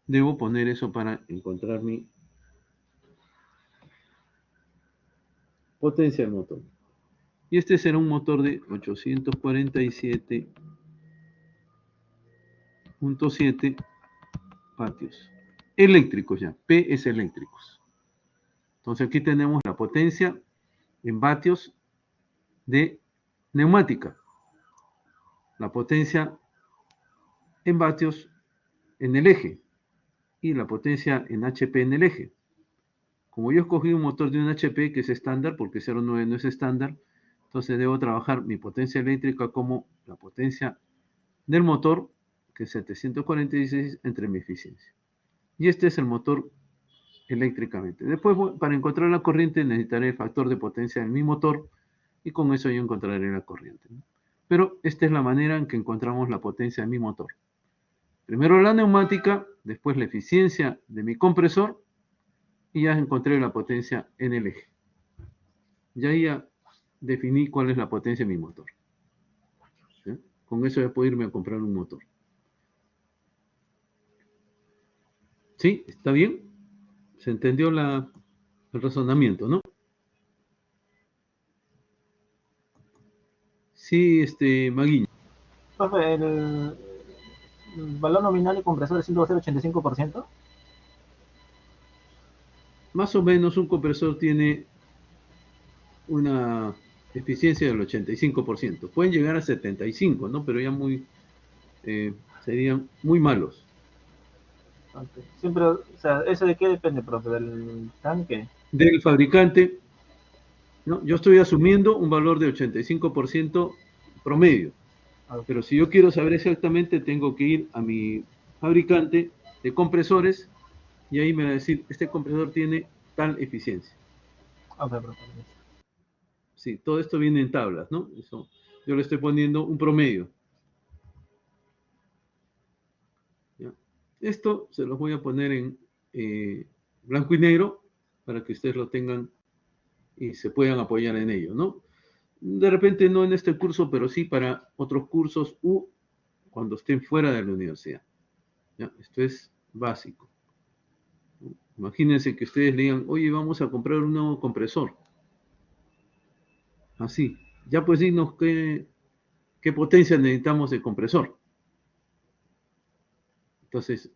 debo poner eso para encontrar mi potencia del motor. Y este será un motor de 847.7 vatios. Eléctricos ya, P es eléctricos. Entonces aquí tenemos la potencia en vatios de neumática, la potencia en vatios en el eje y la potencia en HP en el eje. Como yo escogí un motor de un HP que es estándar, porque 0.9 no es estándar, entonces debo trabajar mi potencia eléctrica como la potencia del motor, que es 746, entre mi eficiencia. Y este es el motor eléctricamente. Después, para encontrar la corriente, necesitaré el factor de potencia de mi motor y con eso yo encontraré la corriente, ¿no? Pero esta es la manera en que encontramos la potencia de mi motor. Primero la neumática, después la eficiencia de mi compresor y ya encontré la potencia en el eje. Y ahí ya definí cuál es la potencia de mi motor. ¿Sí? Con eso ya puedo irme a comprar un motor. ¿Sí? ¿Está bien? Se entendió el razonamiento, ¿no? Sí, Maguiño. Profe, el valor nominal y compresor es 1,085%. Más o menos un compresor tiene una eficiencia del 85%. Pueden llegar a 75%, ¿no? Pero ya serían muy malos. Okay. Siempre, o sea, ¿eso de qué depende, profe? ¿Del tanque? Del fabricante, ¿no? Yo estoy asumiendo un valor de 85% promedio. Okay. Pero si yo quiero saber exactamente, tengo que ir a mi fabricante de compresores y ahí me va a decir, este compresor tiene tal eficiencia. Okay, profe. Sí, todo esto viene en tablas, ¿no? Eso, yo le estoy poniendo un promedio. ¿Ya? Esto se los voy a poner en blanco y negro para que ustedes lo tengan y se puedan apoyar en ello, ¿no? De repente no en este curso, pero sí para otros cursos u cuando estén fuera de la universidad. ¿Ya? Esto es básico. Imagínense que ustedes le digan, oye, vamos a comprar un nuevo compresor. Así. Ya pues dinos qué potencia necesitamos de compresor. Entonces,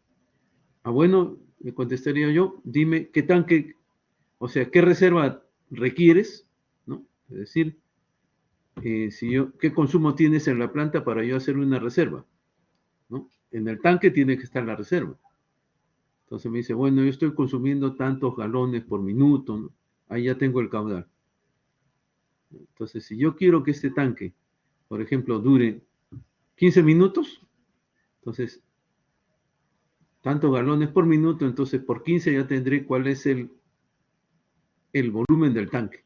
bueno, le contestaría yo, dime qué tanque, o sea, qué reserva requieres, ¿no? Es decir, qué consumo tienes en la planta para yo hacer una reserva, ¿no? En el tanque tiene que estar la reserva. Entonces me dice, bueno, yo estoy consumiendo tantos galones por minuto, ¿no? Ahí ya tengo el caudal. Entonces, si yo quiero que este tanque, por ejemplo, dure 15 minutos, entonces, tantos galones por minuto, entonces por 15 ya tendré cuál es el volumen del tanque,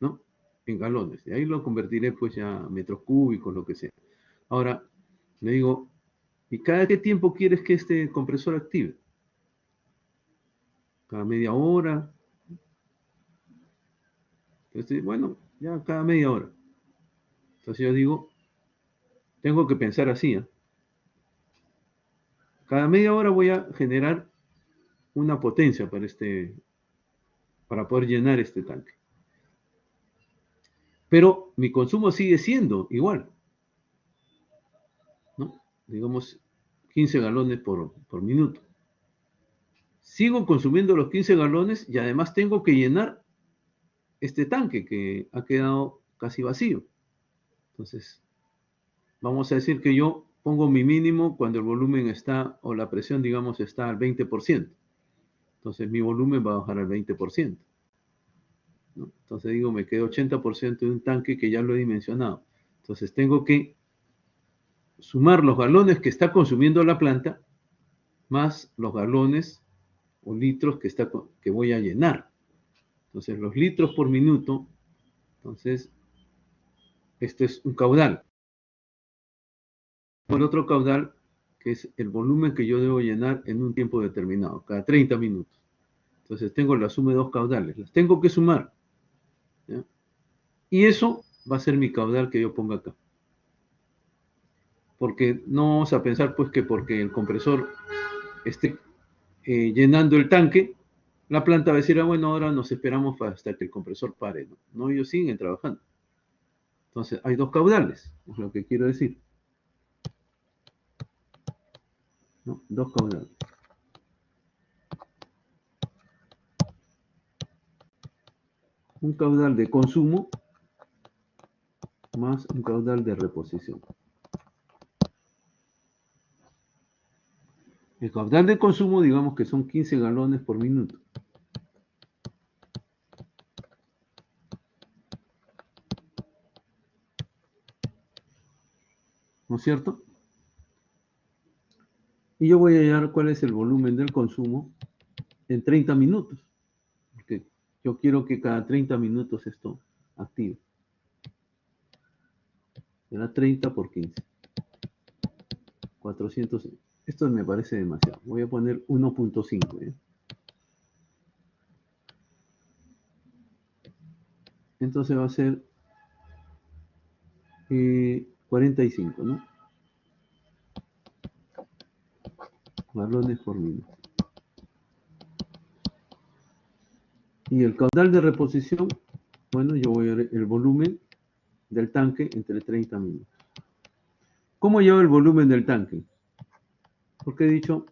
¿no? En galones. Y ahí lo convertiré pues ya a metros cúbicos, lo que sea. Ahora, le digo, ¿y cada qué tiempo quieres que este compresor active? ¿Cada media hora? Entonces, bueno, ya cada media hora. Entonces yo digo, tengo que pensar así, ¿eh? Cada media hora voy a generar una potencia para poder llenar este tanque. Pero mi consumo sigue siendo igual, ¿no? Digamos 15 galones por minuto. Sigo consumiendo los 15 galones y además tengo que llenar este tanque que ha quedado casi vacío. Entonces, vamos a decir que yo pongo mi mínimo cuando el volumen está, o la presión, digamos, está al 20%. Entonces, mi volumen va a bajar al 20%. ¿No? Entonces, digo, me queda 80% de un tanque que ya lo he dimensionado. Entonces, tengo que sumar los galones que está consumiendo la planta más los galones o litros que voy a llenar. Entonces, los litros por minuto, entonces, este es un caudal. Por otro caudal, que es el volumen que yo debo llenar en un tiempo determinado, cada 30 minutos. Entonces, tengo la suma de dos caudales, las tengo que sumar, ¿ya? Y eso va a ser mi caudal que yo ponga acá. Porque no vamos a pensar, pues, que porque el compresor esté llenando el tanque, la planta va a decir, bueno, ahora nos esperamos hasta que el compresor pare. No, no, ellos siguen trabajando. Entonces, hay dos caudales, es lo que quiero decir, ¿no? Dos caudales. Un caudal de consumo más un caudal de reposición. El caudal de consumo, digamos que son 15 galones por minuto. ¿No es cierto? Y yo voy a hallar cuál es el volumen del consumo en 30 minutos. Porque yo quiero que cada 30 minutos esto active. Será 30 por 15. 400. Esto me parece demasiado. Voy a poner 1.5. Entonces va a ser 45, ¿no? Galones por minuto. Y el caudal de reposición, bueno, yo voy a ver el volumen del tanque entre 30 minutos. ¿Cómo lleva el volumen del tanque? Porque he dicho,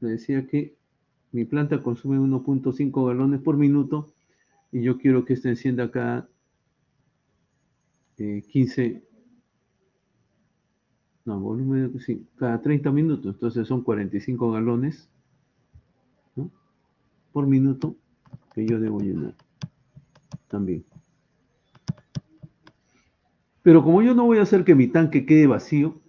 le decía que mi planta consume 1.5 galones por minuto y yo quiero que esta encienda cada 15, no, volumen, sí, cada 30 minutos, entonces son 45 galones, ¿no? Por minuto que yo debo llenar también. Pero como yo no voy a hacer que mi tanque quede vacío,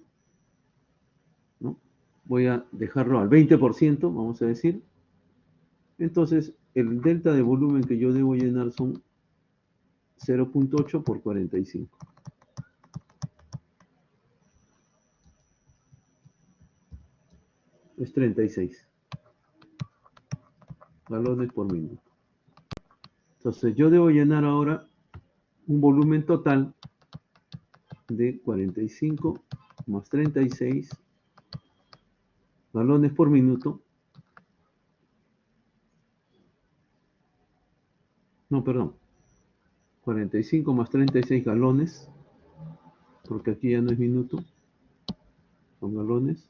¿no? Voy a dejarlo al 20%, vamos a decir. Entonces, el delta de volumen que yo debo llenar son 0.8 por 45. es 36 galones por minuto. Entonces yo debo llenar ahora un volumen total de 45 más 36 galones por minuto. No, perdón. 45 más 36 galones, porque aquí ya no es minuto, son galones.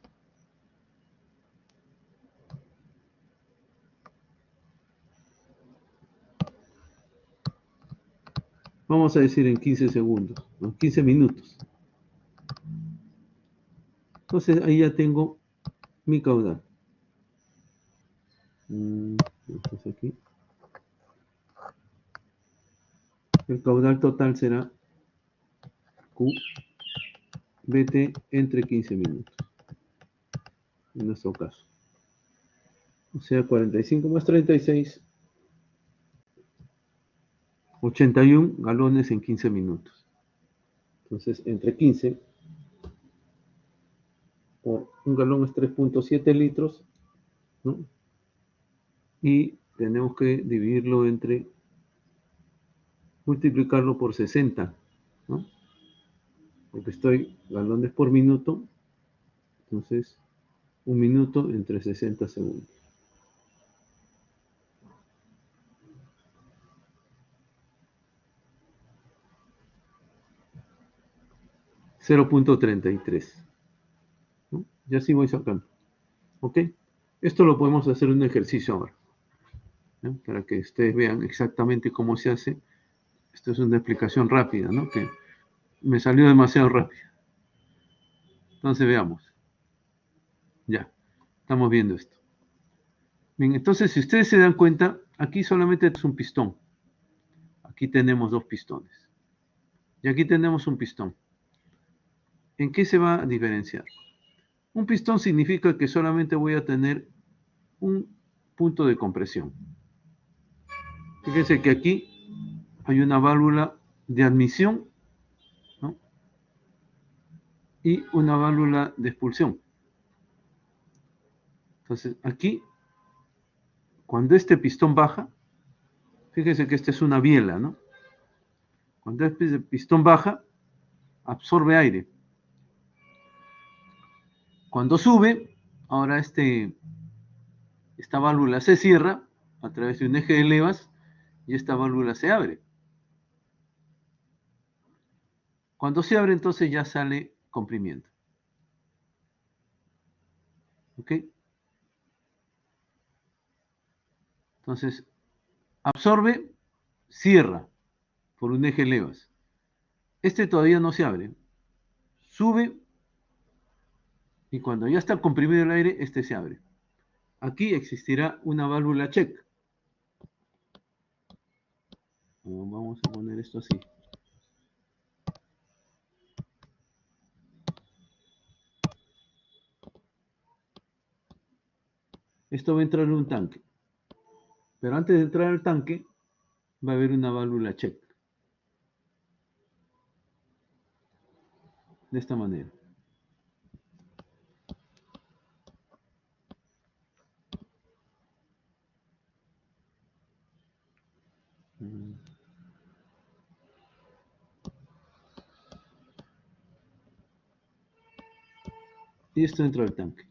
Vamos a decir en 15 segundos, en 15 minutos. Entonces ahí ya tengo mi caudal. Entonces aquí. El caudal total será Q BT entre 15 minutos. En nuestro caso. O sea, 45 más 36, 81 galones en 15 minutos. Entonces, entre 15 por un galón es 3.7 litros, ¿no? Y tenemos que dividirlo multiplicarlo por 60, ¿no? Porque estoy galones por minuto, entonces un minuto entre 60 segundos. .33, ¿no? Y así voy sacando. ¿Ok? Esto lo podemos hacer un ejercicio ahora, ¿no? Para que ustedes vean exactamente cómo se hace. Esto es una explicación rápida, ¿no? Que me salió demasiado rápido. Entonces veamos. Ya, estamos viendo esto. Bien, entonces si ustedes se dan cuenta, aquí solamente es un pistón. Aquí tenemos dos pistones. Y aquí tenemos un pistón. ¿En qué se va a diferenciar? Un pistón significa que solamente voy a tener un punto de compresión. Fíjense que aquí hay una válvula de admisión, ¿no? Y una válvula de expulsión. Entonces aquí, cuando este pistón baja, fíjense que esta es una biela, ¿no? Cuando este pistón baja, absorbe aire. Cuando sube, ahora esta válvula se cierra a través de un eje de levas y esta válvula se abre. Cuando se abre, entonces ya sale comprimiendo. ¿Ok? Entonces, absorbe, cierra por un eje de levas. Este todavía no se abre. Sube y cuando ya está comprimido el aire, este se abre. Aquí existirá una válvula check. Vamos a poner esto así. Esto va a entrar en un tanque. Pero antes de entrar al tanque, va a haber una válvula check. De esta manera. Y esto entra al tanque.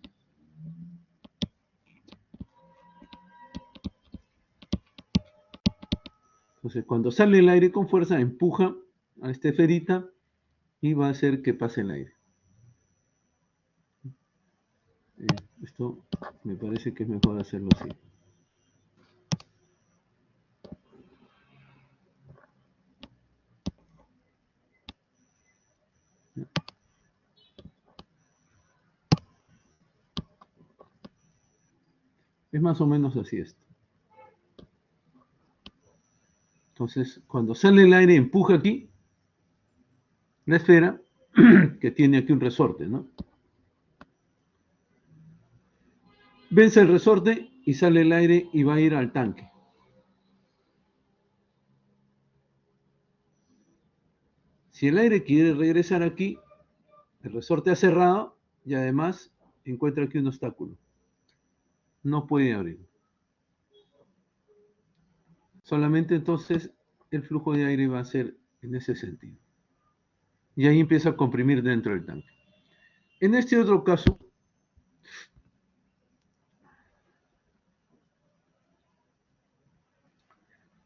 Entonces, cuando sale el aire con fuerza, empuja a esta esferita y va a hacer que pase el aire. Esto me parece que es mejor hacerlo así. Es más o menos así esto. Entonces, cuando sale el aire, empuja aquí la esfera que tiene aquí un resorte, ¿no? Vence el resorte y sale el aire y va a ir al tanque. Si el aire quiere regresar aquí, el resorte ha cerrado y además encuentra aquí un obstáculo. no puede abrir. Solamente entonces el flujo de aire va a ser en ese sentido. Y ahí empieza a comprimir dentro del tanque. En este otro caso,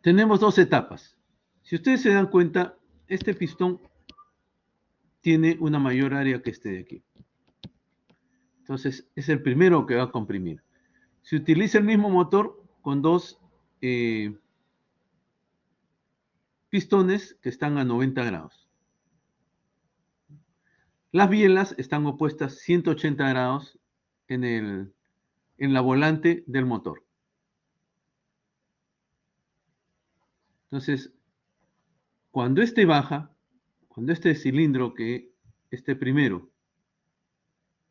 tenemos dos etapas. Si ustedes se dan cuenta, este pistón tiene una mayor área que este de aquí. Entonces, es el primero que va a comprimir. Se utiliza el mismo motor con dos pistones que están a 90 grados. Las bielas están opuestas 180 grados en la volante del motor. Entonces, cuando este baja, cuando este cilindro, que este primero,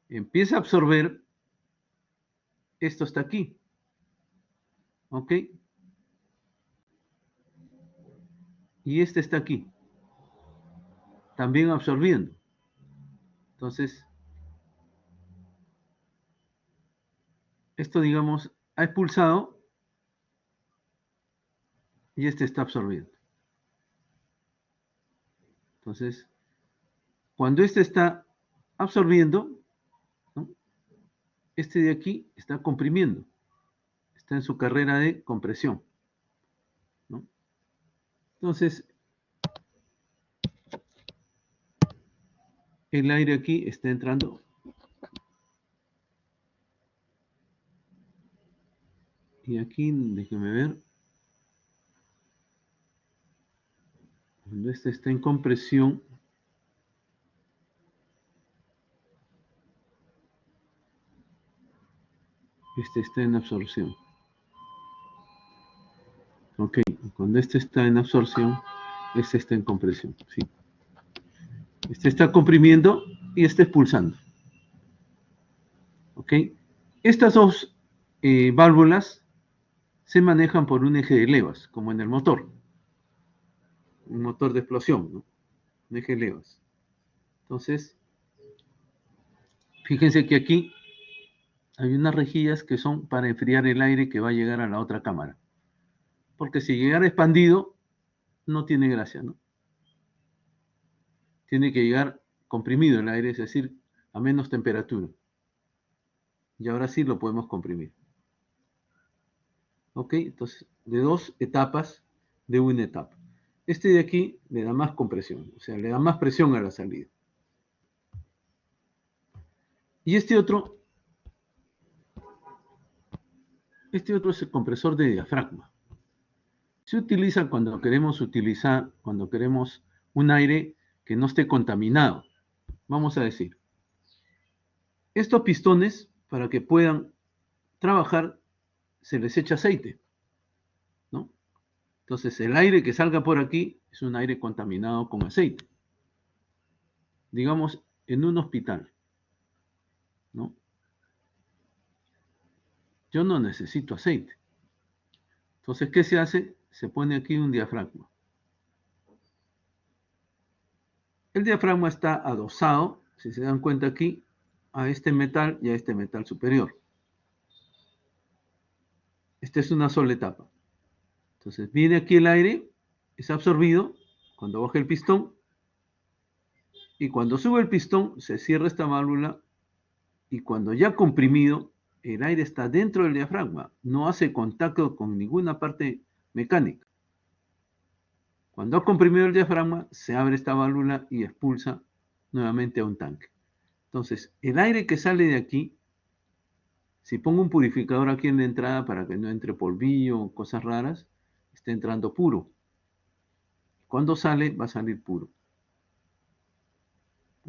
empieza a absorber, esto está aquí. ¿Ok? Y este está aquí. También absorbiendo. Entonces, esto, digamos, ha expulsado y este está absorbiendo. Entonces, cuando este está absorbiendo, ¿no?, este de aquí está comprimiendo. Está en su carrera de compresión, ¿no? Entonces, el aire aquí está entrando. Y aquí, déjenme ver. Cuando este está en compresión, este está en absorción. Ok, cuando este está en absorción, este está en compresión, sí. Este está comprimiendo y este expulsando. Ok, estas dos válvulas se manejan por un eje de levas, como en el motor. Un motor de explosión, ¿no? Un eje de levas. Entonces, fíjense que aquí hay unas rejillas que son para enfriar el aire que va a llegar a la otra cámara. Porque si llegara expandido, no tiene gracia, ¿no? Tiene que llegar comprimido el aire, es decir, a menos temperatura. Y ahora sí lo podemos comprimir. ¿Ok? Entonces, de dos etapas, de una etapa. Este de aquí le da más compresión, o sea, le da más presión a la salida. Y este otro es el compresor de diafragma. Se utiliza cuando queremos un aire que no esté contaminado. Vamos a decir, estos pistones, para que puedan trabajar, se les echa aceite, ¿no? Entonces, el aire que salga por aquí es un aire contaminado con aceite. Digamos, en un hospital, ¿no? Yo no necesito aceite. Entonces, ¿qué se hace? Se pone aquí un diafragma. El diafragma está adosado, si se dan cuenta aquí, a este metal y a este metal superior. Esta es una sola etapa. Entonces, viene aquí el aire, es absorbido cuando baja el pistón, y cuando sube el pistón, se cierra esta válvula, y cuando ya comprimido, el aire está dentro del diafragma, no hace contacto con ninguna parte mecánica. Cuando ha comprimido el diafragma, se abre esta válvula y expulsa nuevamente a un tanque. Entonces, el aire que sale de aquí, si pongo un purificador aquí en la entrada para que no entre polvillo o cosas raras, está entrando puro. Cuando sale, va a salir puro.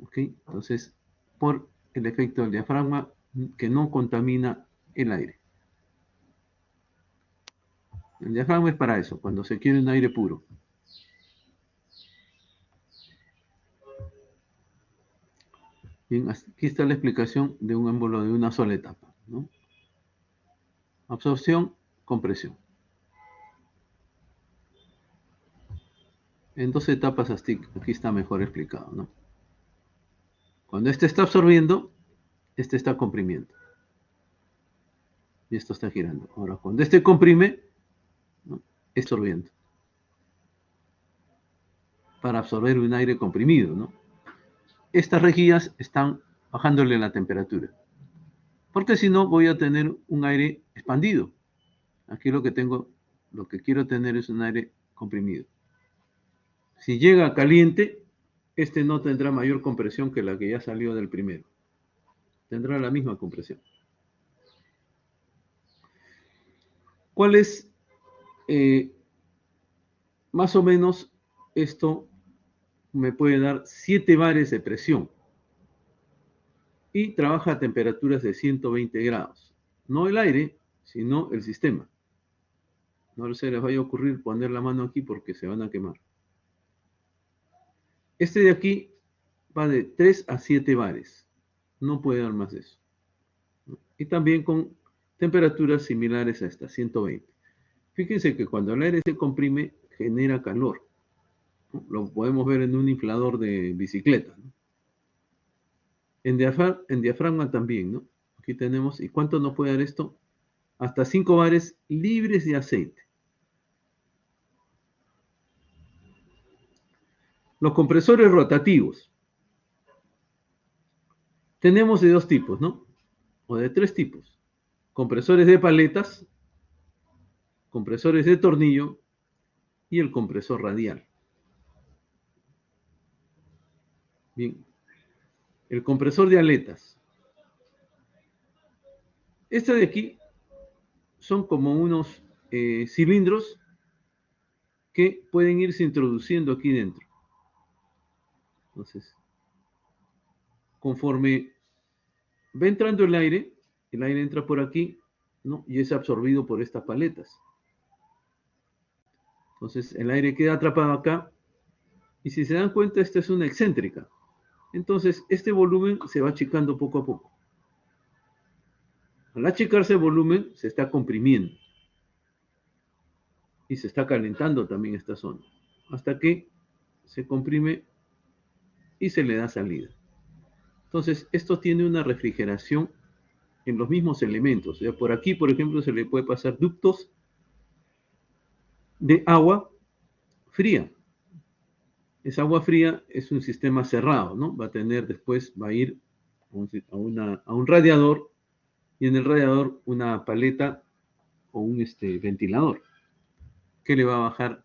¿Ok? Entonces, por el efecto del diafragma que no contamina el aire. El diafragma es para eso, cuando se quiere un aire puro. Bien, aquí está la explicación de un émbolo de una sola etapa, ¿no? Absorción, compresión. En dos etapas, aquí está mejor explicado, ¿no? Cuando este está absorbiendo, este está comprimiendo. y esto está girando. Ahora, cuando este comprime, ¿no?, es absorbiendo. Para absorber un aire comprimido, ¿no? Estas rejillas están bajándole la temperatura. Porque si no, voy a tener un aire expandido. Aquí lo que quiero tener es un aire comprimido. Si llega caliente, este no tendrá mayor compresión que la que ya salió del primero. Tendrá la misma compresión. ¿Cuál es más o menos esto? Me puede dar 7 bares de presión y trabaja a temperaturas de 120 grados. No el aire, sino el sistema. No se les vaya a ocurrir poner la mano aquí porque se van a quemar. Este de aquí va de 3 a 7 bares. No puede dar más de eso. Y también con temperaturas similares a esta, 120. Fíjense que cuando el aire se comprime, genera calor. Lo podemos ver en un inflador de bicicleta, ¿no? En diafragma también, ¿no? Aquí tenemos, ¿y cuánto nos puede dar esto? Hasta 5 bares libres de aceite. Los compresores rotativos. Tenemos de 2 tipos, ¿no? O de 3 tipos. Compresores de paletas, compresores de tornillo y el compresor radial. Bien. El compresor de aletas. Este de aquí son como unos cilindros que pueden irse introduciendo aquí dentro. Entonces, conforme va entrando el aire entra por aquí, ¿no?, y es absorbido por estas paletas. Entonces, el aire queda atrapado acá, y si se dan cuenta, esta es una excéntrica. Entonces, este volumen se va achicando poco a poco. Al achicarse el volumen, se está comprimiendo. Y se está calentando también esta zona. Hasta que se comprime y se le da salida. Entonces, esto tiene una refrigeración en los mismos elementos. O sea, por aquí, por ejemplo, se le puede pasar ductos de agua fría. Esa agua fría es un sistema cerrado, ¿no? Va a tener después, va a ir a un radiador, y en el radiador una paleta o un ventilador que le va a bajar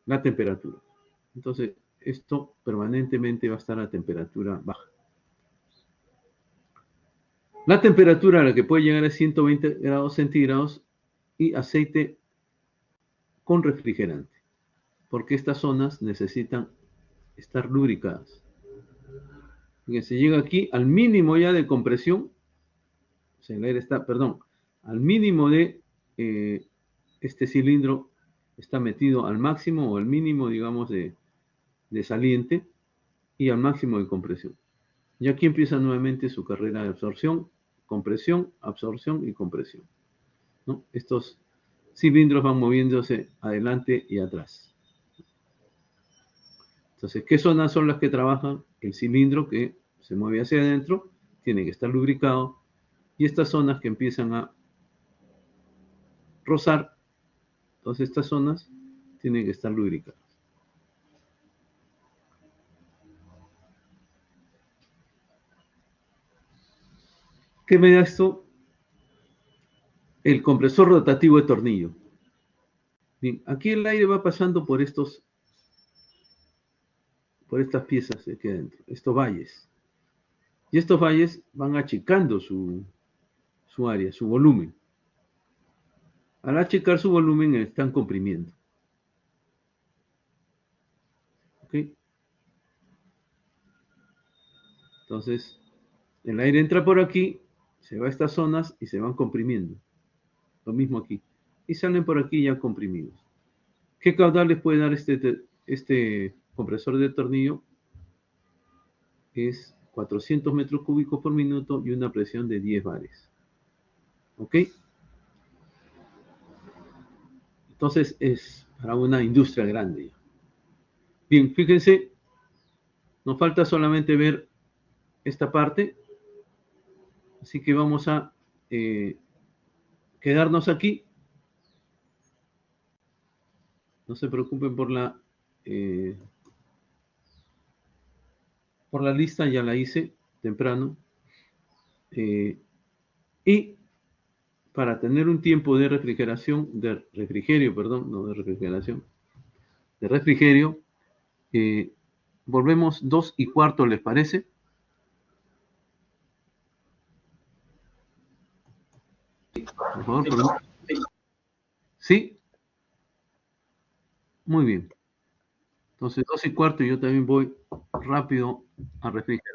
la temperatura. Entonces, esto permanentemente va a estar a temperatura baja. La temperatura a la que puede llegar es 120 grados centígrados y aceite con refrigerante, porque estas zonas necesitan estar lubricadas. Se llega aquí al mínimo ya de compresión, o sea, el aire está, perdón, al mínimo de este cilindro está metido al máximo o al mínimo, digamos, de saliente y al máximo de compresión. Y aquí empieza nuevamente su carrera de absorción, compresión y compresión, ¿no? Estos cilindros van moviéndose adelante y atrás. Entonces, ¿qué zonas son las que trabajan? El cilindro que se mueve hacia adentro tiene que estar lubricado, y estas zonas que empiezan a rozar, entonces estas zonas tienen que estar lubricadas. ¿Qué me da esto? El compresor rotativo de tornillo. Bien, aquí el aire va pasando por estas piezas de aquí adentro, estos valles. Y estos valles van achicando su área, su volumen. Al achicar su volumen, están comprimiendo. ¿Ok? Entonces, el aire entra por aquí, se va a estas zonas y se van comprimiendo. Lo mismo aquí. Y salen por aquí ya comprimidos. ¿Qué caudal les puede dar este compresor de tornillo? Es 400 metros cúbicos por minuto y una presión de 10 bares. ¿Ok? Entonces es para una industria grande. Bien, fíjense, nos falta solamente ver esta parte. Así que vamos a quedarnos aquí. No se preocupen por la lista, ya la hice temprano. Y para tener un tiempo de refrigerio, perdón, no de refrigeración, de refrigerio, volvemos 2:15, ¿les parece? Por favor, perdón. ¿Sí? Muy bien. Entonces, 2:15 y yo también voy rápido a refrigerar.